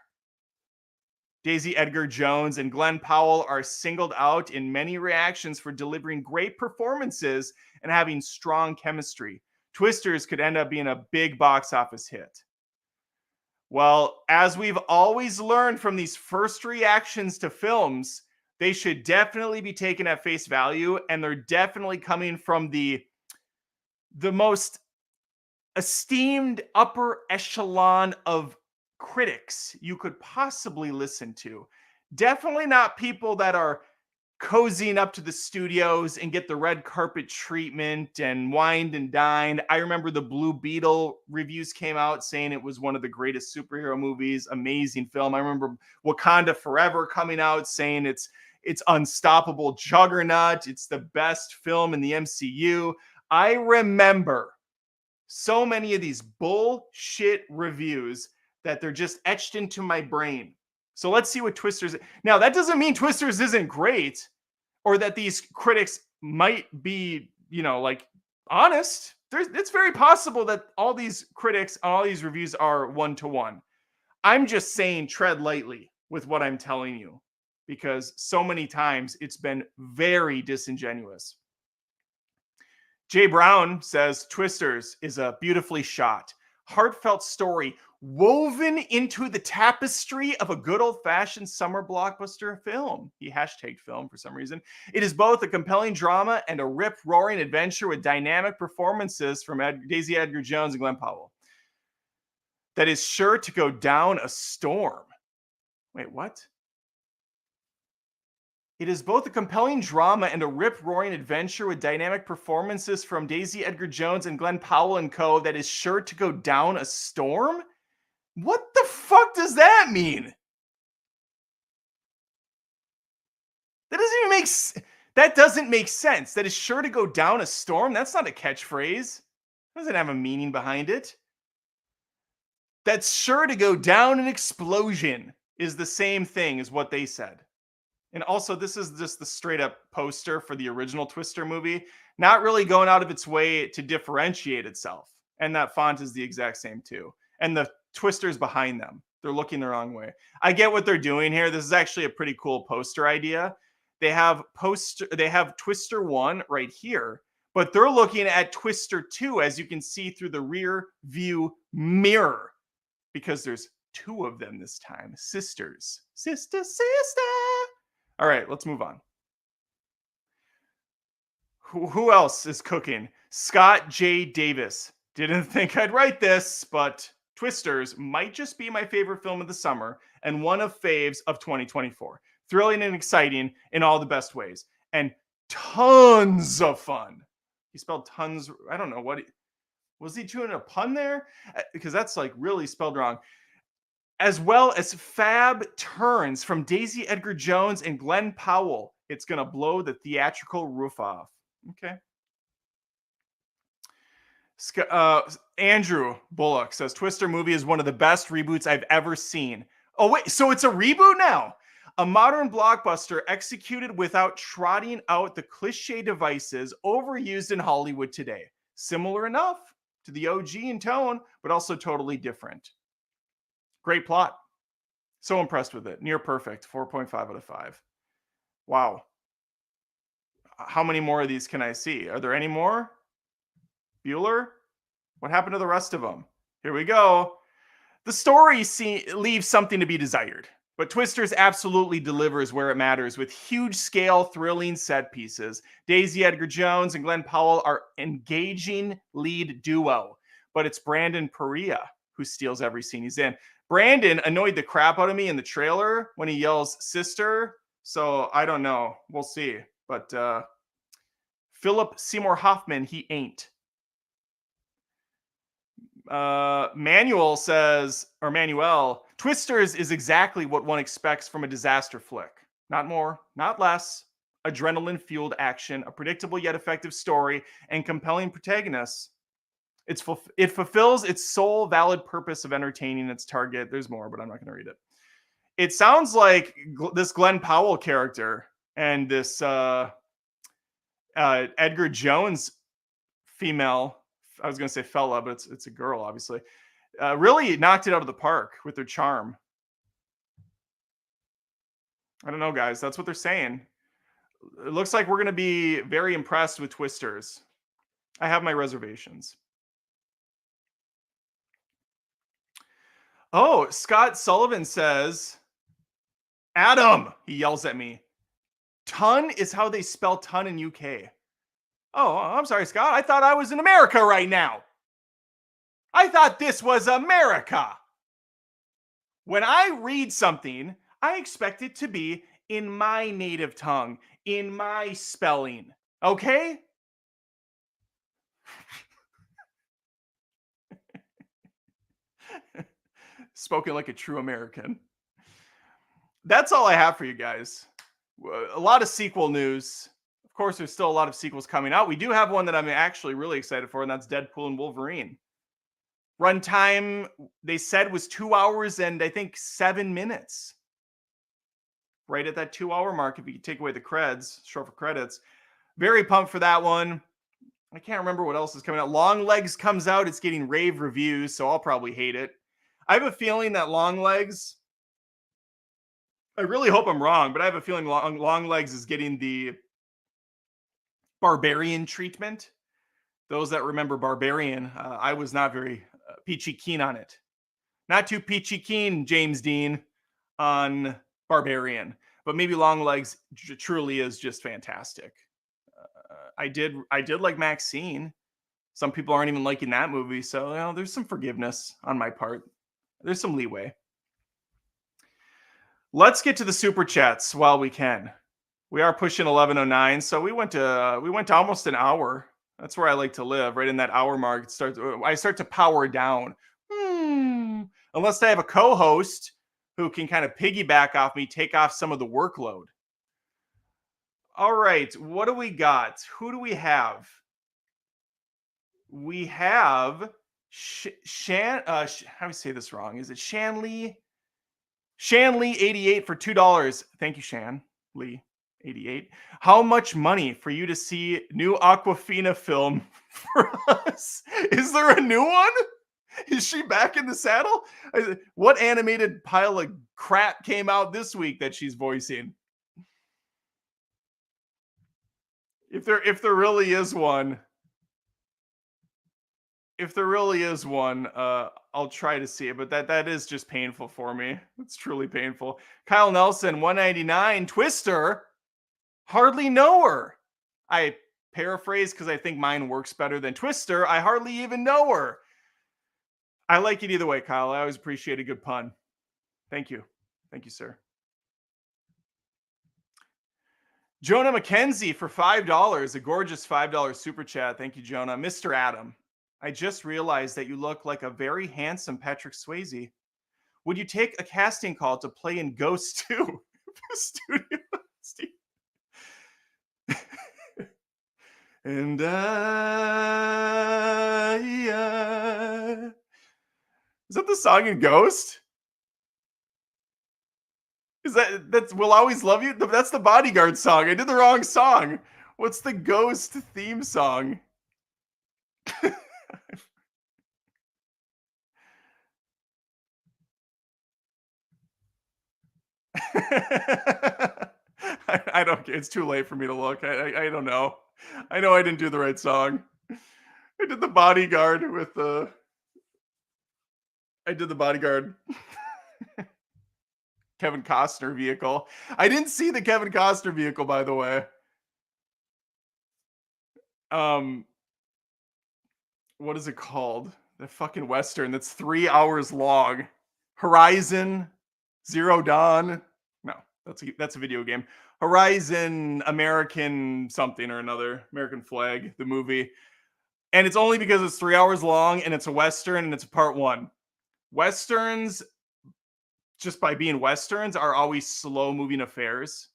Daisy Edgar Jones and Glenn Powell are singled out in many reactions for delivering great performances and having strong chemistry. Twisters could end up being a big box office hit. Well, as we've always learned from these first reactions to films, they should definitely be taken at face value, and they're definitely coming from the most esteemed upper echelon of critics you could possibly listen to. Definitely not people that are cozying up to the studios and get the red carpet treatment and wined and dined. I remember the Blue Beetle reviews came out saying it was one of the greatest superhero movies, amazing film. I remember Wakanda Forever coming out saying it's unstoppable juggernaut, it's the best film in the MCU. I remember so many of these bullshit reviews that they're just etched into my brain. So let's see what Twisters. Now, that doesn't mean Twisters isn't great or that these critics might be, like honest. It's very possible that all these critics, all these reviews are one to one. I'm just saying tread lightly with what I'm telling you because so many times it's been very disingenuous. Jay Brown says Twisters is a beautifully shot, heartfelt story woven into the tapestry of a good old-fashioned summer blockbuster film. He hashtagged film for some reason. It is both a compelling drama and a rip-roaring adventure with dynamic performances from Daisy Edgar Jones and Glenn Powell that is sure to go down a storm. Wait, what? It is both a compelling drama and a rip-roaring adventure with dynamic performances from Daisy Edgar Jones and Glenn Powell and co. that is sure to go down a storm? What the fuck does that mean? That doesn't make sense. That is sure to go down a storm? That's not a catchphrase. It doesn't have a meaning behind it. That's sure to go down an explosion is the same thing as what they said. And also, this is just the straight up poster for the original Twister movie, not really going out of its way to differentiate itself. And that font is the exact same too. And the Twisters behind them, they're looking the wrong way. I get what they're doing here. This is actually a pretty cool poster idea. They have Twister 1 right here, but they're looking at Twister 2, as you can see through the rear view mirror, because there's two of them this time. Sisters. Sister. All right, let's move on. Who else is cooking? Scott J. Davis. Didn't think I'd write this, but Twisters might just be my favorite film of the summer and one of faves of 2024. Thrilling and exciting in all the best ways. And tons of fun. He spelled tons. I don't know what. Was he doing a pun there? Because that's like really spelled wrong. As well as fab turns from Daisy Edgar Jones and Glenn Powell. It's going to blow the theatrical roof off. Okay. Andrew Bullock says Twister movie is one of the best reboots I've ever seen. Oh, wait. So it's a reboot now? A modern blockbuster executed without trotting out the cliche devices overused in Hollywood today. Similar enough to the OG in tone, but also totally different. Great plot. So impressed with it. Near perfect. 4.5 out of 5. Wow. How many more of these can I see? Are there any more? Bueller? What happened to the rest of them? Here we go. The story leaves something to be desired, but Twisters absolutely delivers where it matters with huge scale, thrilling set pieces. Daisy Edgar Jones and Glenn Powell are engaging lead duo, but it's Brandon Perea who steals every scene he's in. Brandon annoyed the crap out of me in the trailer when he yells sister. So I don't know. We'll see. But Philip Seymour Hoffman, he ain't. Manuel, Twisters is exactly what one expects from a disaster flick. Not more, not less. Adrenaline-fueled action, a predictable yet effective story, and compelling protagonists. It fulfills its sole valid purpose of entertaining its target. There's more, but I'm not going to read it. It sounds like this Glenn Powell character and this Edgar Jones female, I was going to say fella, but it's a girl, obviously, really knocked it out of the park with their charm. I don't know, guys. That's what they're saying. It looks like we're going to be very impressed with Twisters. I have my reservations. Oh, Scott Sullivan says, Adam, he yells at me. Ton is how they spell ton in UK. Oh, I'm sorry, Scott. I thought I was in America right now. I thought this was America. When I read something, I expect it to be in my native tongue, in my spelling. Okay? Spoken like a true American. That's all I have for you guys. A lot of sequel news. Of course, there's still a lot of sequels coming out. We do have one that I'm actually really excited for, and that's Deadpool and Wolverine. Runtime, they said, was 2 hours and I think 7 minutes. Right at that 2 hour mark, if you take away the creds, short for credits. Very pumped for that one. I can't remember what else is coming out. Long Legs comes out. It's getting rave reviews, so I'll probably hate it. I have a feeling that Long Legs, I really hope I'm wrong, but I have a feeling Long Legs is getting the Barbarian treatment. Those that remember Barbarian, I was not very peachy keen on it. Not too peachy keen, James Dean, on Barbarian, but maybe Long Legs truly is just fantastic. I did like Maxine. Some people aren't even liking that movie, so there's some forgiveness on my part. There's some leeway. Let's get to the super chats while we can. We are pushing 11:09, so we went to almost an hour. That's where I like to live, right in that hour mark. I start to power down. Unless I have a co-host who can kind of piggyback off me, take off some of the workload. All right, what do we got? Who do we have? We have Shan. How do we say this wrong? Is it Shanley? Shanley 88 for $2. Thank you, Shan Lee 88. How much money for you to see new Aquafina film for us? Is there a new one? Is she back in the saddle? What animated pile of crap came out this week that she's voicing? If there really is one, I'll try to see it, but that is just painful for me. It's truly painful. Kyle Nelson, 199. Twister, hardly know her. I paraphrase because I think mine works better than Twister. I hardly even know her. I like it either way, Kyle. I always appreciate a good pun. Thank you. Thank you, sir. Jonah McKenzie for $5. A gorgeous $5 super chat. Thank you, Jonah. Mr. Adam, I just realized that you look like a very handsome Patrick Swayze. Would you take a casting call to play in Ghost 2? Studio Steve. And is that the song in Ghost? Is that's We'll Always Love You? That's the Bodyguard song. I did the wrong song. What's the Ghost theme song? I don't. It's too late for me to look. I don't know. I know I didn't do the right song. I did the Bodyguard with the. I did the Bodyguard. Kevin Costner vehicle. I didn't see the Kevin Costner vehicle, by the way. What is it called? The fucking Western that's 3 hours long. Horizon Zero Dawn. No, that's a video game. Horizon American something or another. American Flag, the movie. And it's only because it's 3 hours long and it's a Western and it's a part one. Westerns, just by being Westerns, are always slow moving affairs.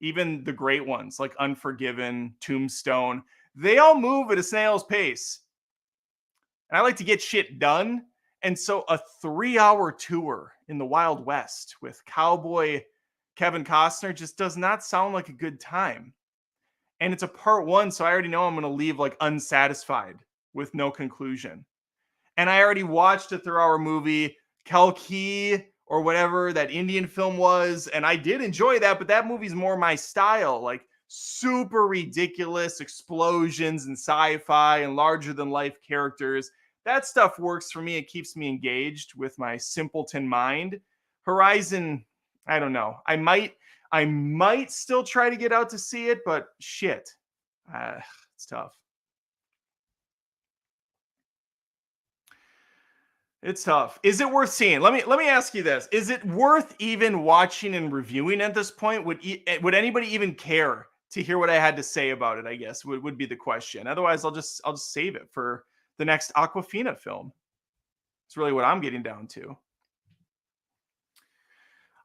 Even the great ones like Unforgiven, Tombstone, they all move at a snail's pace. And I like to get shit done. And so a 3 hour tour in the Wild West with cowboy Kevin Costner just does not sound like a good time. And it's a part one, so I already know I'm going to leave like unsatisfied with no conclusion. And I already watched a 3 hour movie, Kalki or whatever that Indian film was, and I did enjoy that, but that movie's more my style, like super ridiculous explosions and sci-fi and larger than life characters. That stuff works for me. It keeps me engaged with my simpleton mind. Horizon, I don't know. I might still try to get out to see it, but shit, uh, it's tough. It's tough. Is it worth seeing? Let me ask you this: is it worth even watching and reviewing at this point? Would anybody even care to hear what I had to say about it? I guess would be the question. Otherwise, I'll just save it for the next Aquafina film. It's really what I'm getting down to.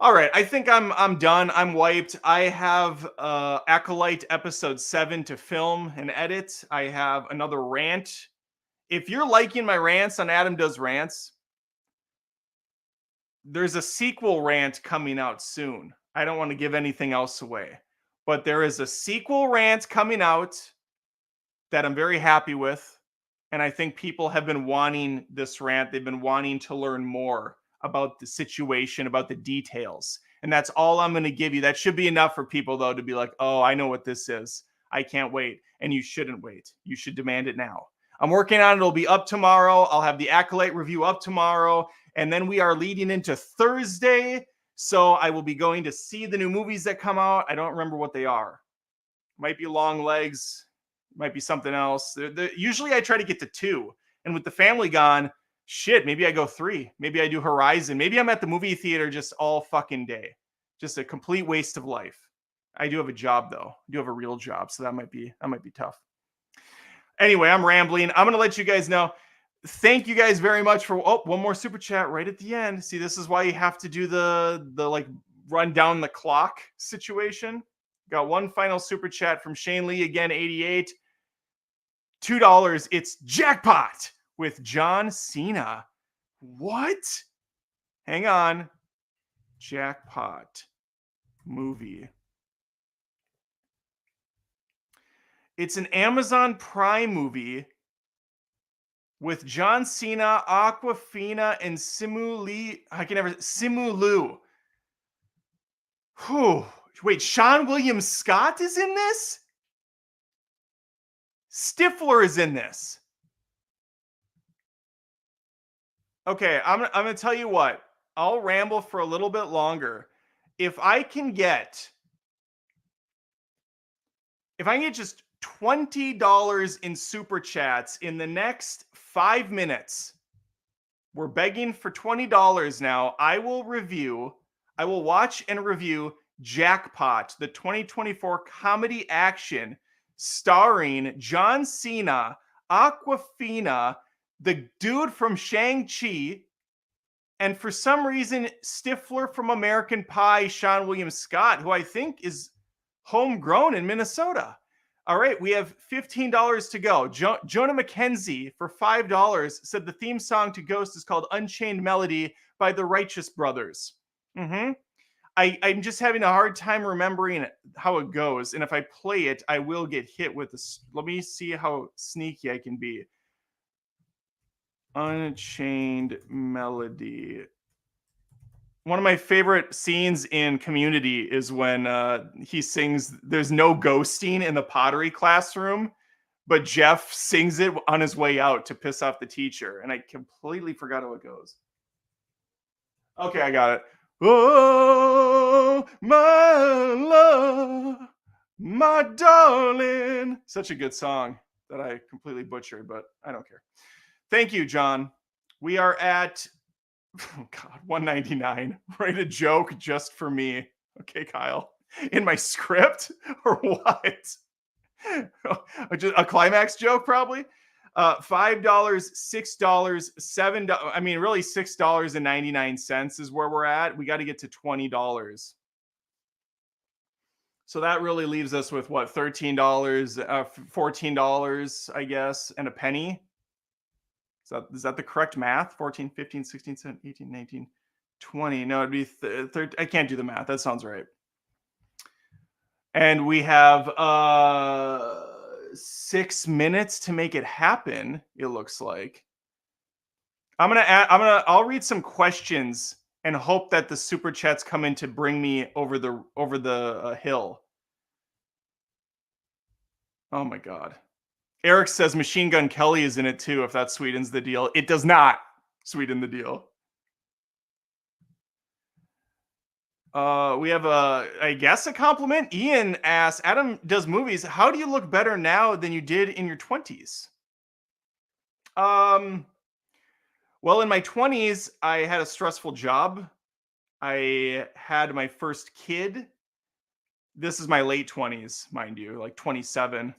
All right, I think I'm done. I'm wiped. I have Acolyte episode 7 to film and edit. I have another rant. If you're liking my rants on Adam Does Rants, there's a sequel rant coming out soon. I don't want to give anything else away, but there is a sequel rant coming out that I'm very happy with. And I think people have been wanting this rant. They've been wanting to learn more about the situation, about the details. And that's all I'm going to give you. That should be enough for people, though, to be like, oh, I know what this is. I can't wait. And you shouldn't wait. You should demand it now. I'm working on it. It'll be up tomorrow. I'll have the Acolyte review up tomorrow. And then we are leading into Thursday. So I will be going to see the new movies that come out. I don't remember what they are. Might be Long Legs. Might be something else. Usually I try to get to 2. And with the family gone, shit, maybe I go 3. Maybe I do Horizon. Maybe I'm at the movie theater just all fucking day. Just a complete waste of life. I do have a job though. I do have a real job, so that might be tough. Anyway, I'm rambling. I'm going to let you guys know. Thank you guys very much for one more super chat right at the end. See, this is why you have to do the like run down the clock situation. Got one final super chat from Shane Lee again, 88. $2. It's Jackpot with John Cena. What? Hang on. Jackpot movie. It's an Amazon Prime movie with John Cena, Aquafina, and Simu Liu. Whew. Wait, Sean William Scott is in this? Stifler is in this. Okay, I'm gonna tell you what. I'll ramble for a little bit longer. If I can get just $20 in super chats in the next 5 minutes, we're begging for $20 now. I will watch and review Jackpot, the 2024 comedy action starring John Cena, Aquafina, the dude from Shang-Chi, and for some reason, Stifler from American Pie, Sean William Scott, who I think is homegrown in Minnesota. All right, we have $15 to go. Jonah McKenzie for $5 said the theme song to Ghost is called Unchained Melody by the Righteous Brothers. I'm just having a hard time remembering how it goes. And if I play it, I will get hit with this. Let me see how sneaky I can be. Unchained Melody. One of my favorite scenes in Community is when he sings There's No Ghosting in the pottery classroom, but Jeff sings it on his way out to piss off the teacher. And I completely forgot how it goes. Okay, I got it. Oh, my love, my darling. Such a good song that I completely butchered, but I don't care. Thank you, John. We are at, oh God, $1.99. Write a joke just for me. Okay, Kyle. In my script or what? Just a climax joke, probably. $5, $6, $7. I mean, really $6.99 is where we're at. We got to get to $20. So that really leaves us with what, $13, $14, I guess, and a penny. Is that the correct math? 14, 15, 16, 17, 18, 19, 20. No, it'd be 30. I can't do the math. That sounds right. And we have 6 minutes to make it happen, it looks like. I'll read some questions and hope that the super chats come in to bring me over the hill. Oh my God. Eric says Machine Gun Kelly is in it too, if that sweetens the deal. It does not sweeten the deal. We have I guess a compliment. Ian asks, Adam does movies. How do you look better now than you did in your 20s? Um, well, in my 20s, I had a stressful job. I had my first kid. This is my late 20s, mind you, like 27.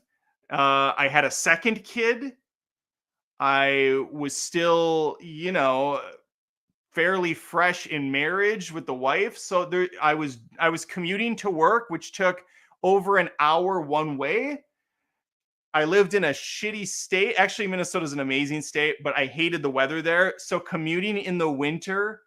I had a second kid. I was still, fairly fresh in marriage with the wife. So I was commuting to work, which took over an hour one way. I lived in a shitty state. Actually, Minnesota's an amazing state, but I hated the weather there. So commuting in the winter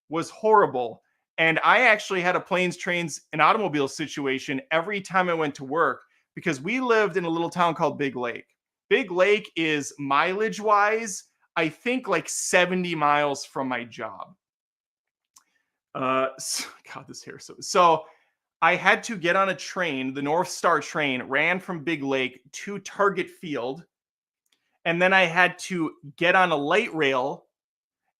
was horrible. And I actually had a planes, trains, and automobile situation every time I went to work because we lived in a little town called Big Lake. Big Lake is mileage wise, I think like 70 miles from my job. God, this hair. So I had to get on a train. The North Star train ran from Big Lake to Target Field. And then I had to get on a light rail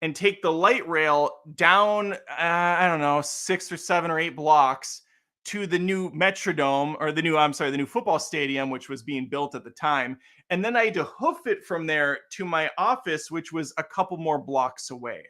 and take the light rail down, I don't know, 6 or 7 or 8 blocks to the new Metrodome or the new football stadium, which was being built at the time. And then I had to hoof it from there to my office, which was a couple more blocks away.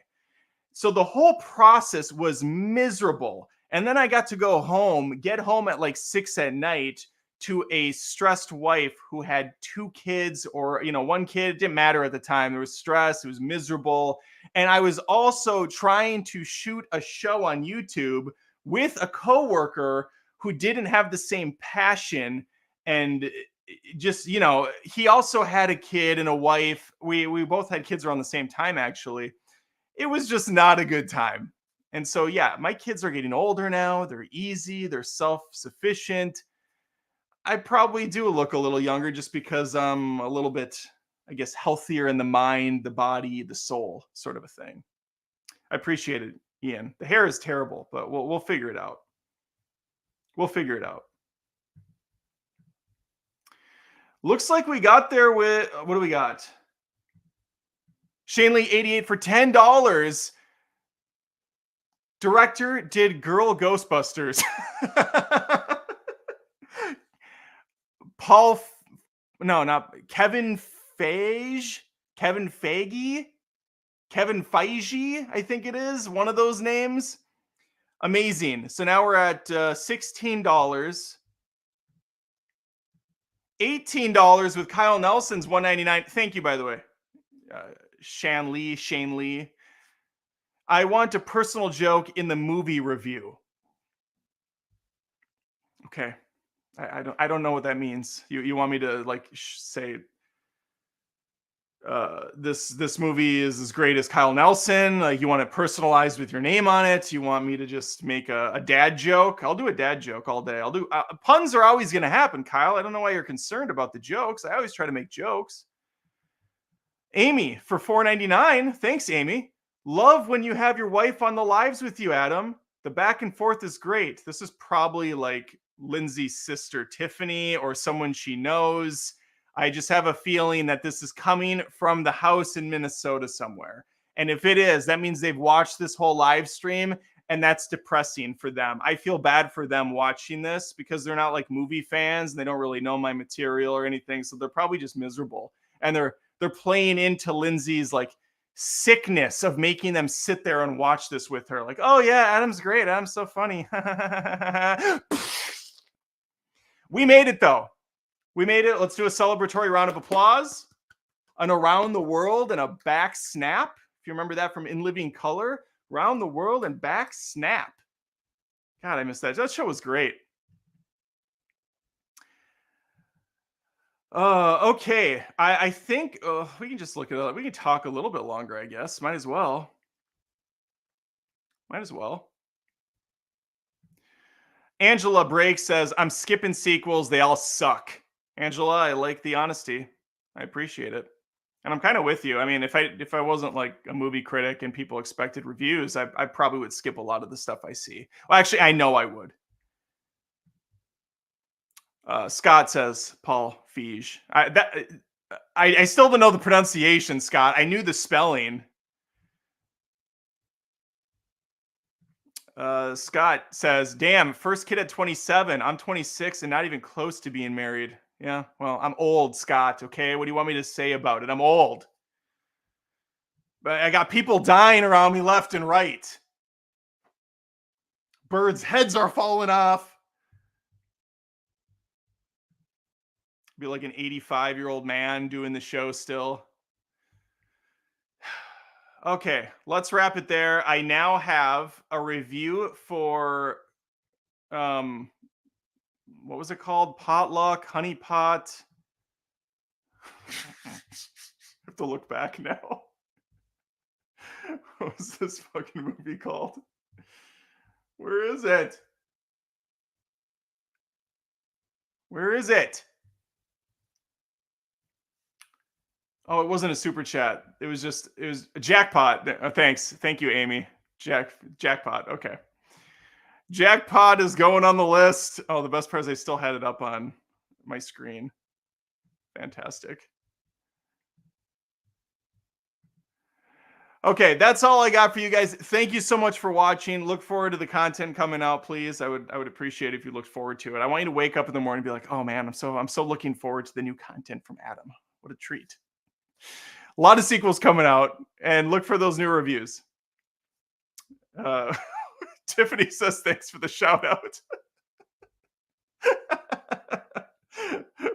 So the whole process was miserable. And then I got to get home at like 6 at night to a stressed wife who had 2 kids or, one kid. It didn't matter at the time. There was stress. It was miserable. And I was also trying to shoot a show on YouTube with a coworker who didn't have the same passion. And just, he also had a kid and a wife. We both had kids around the same time, actually. It was just not a good time. And so, yeah, my kids are getting older now. They're easy. They're self-sufficient. I probably do look a little younger just because I'm a little bit, I guess, healthier in the mind, the body, the soul, sort of a thing. I appreciate it, Ian. The hair is terrible, but we'll figure it out. We'll figure it out. Looks like we got there with, what do we got? Shane Lee 88 for $10. Director did Girl Ghostbusters. Kevin Feige, Kevin Feige, I think it is one of those names. Amazing. So now we're at $16, $18 with Kyle Nelson's $1.99. Thank you, by the way, Shane Lee. I want a personal joke in the movie review. Okay. I don't know what that means. You want me to like say this movie is as great as Kyle Nelson? Like you want it personalized with your name on it? You want me to just make a dad joke? I'll do a dad joke all day. I'll do puns are always going to happen, Kyle. I don't know why you're concerned about the jokes. I always try to make jokes. Amy for $4.99. Thanks, Amy. Love when you have your wife on the lives with you, Adam. The back and forth is great. This is probably like Lindsay's sister, Tiffany, or someone she knows. I just have a feeling that this is coming from the house in Minnesota somewhere. And if it is, that means they've watched this whole live stream, and that's depressing for them. I feel bad for them watching this because they're not like movie fans and they don't really know my material or anything. So they're probably just miserable. And they're playing into Lindsay's like sickness of making them sit there and watch this with her. Like, oh yeah, Adam's great. Adam's so funny. We made it though. We made it. Let's do a celebratory round of applause. An around the world and a back snap. If you remember that from In Living Color, around the world and back snap. God, I missed that. That show was great. Okay. I think we can just look it up. We can talk a little bit longer, I guess. Might as well. Angela Brake says, I'm skipping sequels. They all suck. Angela, I like the honesty. I appreciate it. And I'm kind of with you. I mean, if I wasn't like a movie critic and people expected reviews, I probably would skip a lot of the stuff I see. Well, actually, I know I would. Scott says, Paul Feige. I still don't know the pronunciation, Scott. I knew the spelling. Scott says, "Damn, first kid at 27. I'm 26 and not even close to being married." Yeah, well, I'm old, Scott. Okay, what do you want me to say about it? I'm old, but I got people dying around me left and right. Birds' heads are falling off. Be like an 85-year-old man doing the show still. Okay, let's wrap it there. I now have a review for um what was it called? Potluck, honey pot. I have to look back now. What was this fucking movie called? Where is it? Where is it? Oh, it wasn't a super chat. It was a jackpot. Thanks. Thank you, Amy. Jackpot. Okay. Jackpot is going on the list. Oh, the best part is I still had it up on my screen. Fantastic. Okay, that's all I got for you guys. Thank you so much for watching. Look forward to the content coming out, please. I would appreciate it if you looked forward to it. I want you to wake up in the morning and be like, "Oh man, I'm so looking forward to the new content from Adam. What a treat." A lot of sequels coming out, and look for those new reviews. Uh, Tiffany says thanks for the shout out.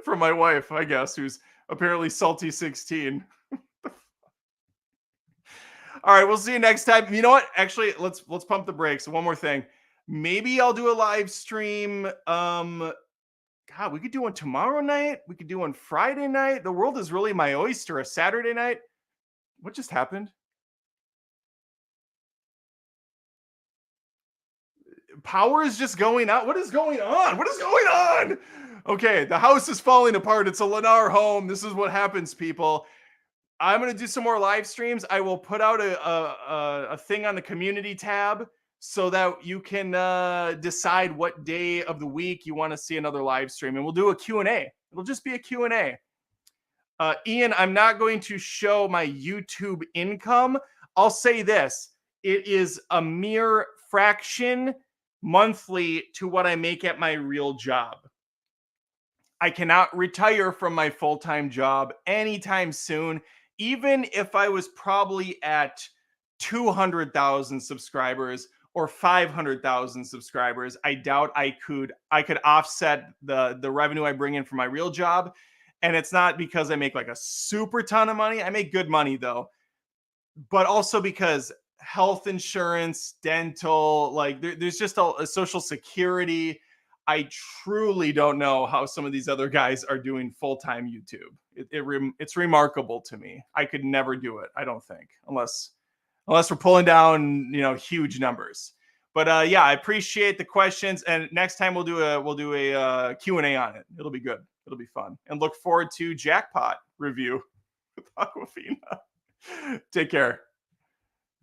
From my wife, I guess, who's apparently salty 16. All right, we'll see you next time. You know what? Actually, let's pump the brakes. One more thing. Maybe I'll do a live stream. God, we could do one tomorrow night. We could do one Friday night. The world is really my oyster. A Saturday night. What just happened? Power is just going out. What is going on? What is going on? Okay, the house is falling apart. It's a Lennar home. This is what happens, people. I'm going to do some more live streams. I will put out a thing on the community tab so that you can decide what day of the week you want to see another live stream. And we'll do a Q&A. It'll just be a Q&A. Ian, I'm not going to show my YouTube income. I'll say this. It is a mere fraction monthly to what I make at my real job. I cannot retire from my full-time job anytime soon, even if I was probably at 200,000 subscribers or 500,000 subscribers. I doubt I could offset the revenue I bring in from my real job. And it's not because I make like a super ton of money. I make good money though, but also because health insurance, dental, like there's just a social security. I truly don't know how some of these other guys are doing full-time YouTube. It's remarkable to me. I could never do it. I don't think, unless we're pulling down, huge numbers. But yeah, I appreciate the questions. And next time we'll do a Q&A on it. It'll be good. It'll be fun. And look forward to Jackpot review with Aquafina. Take care.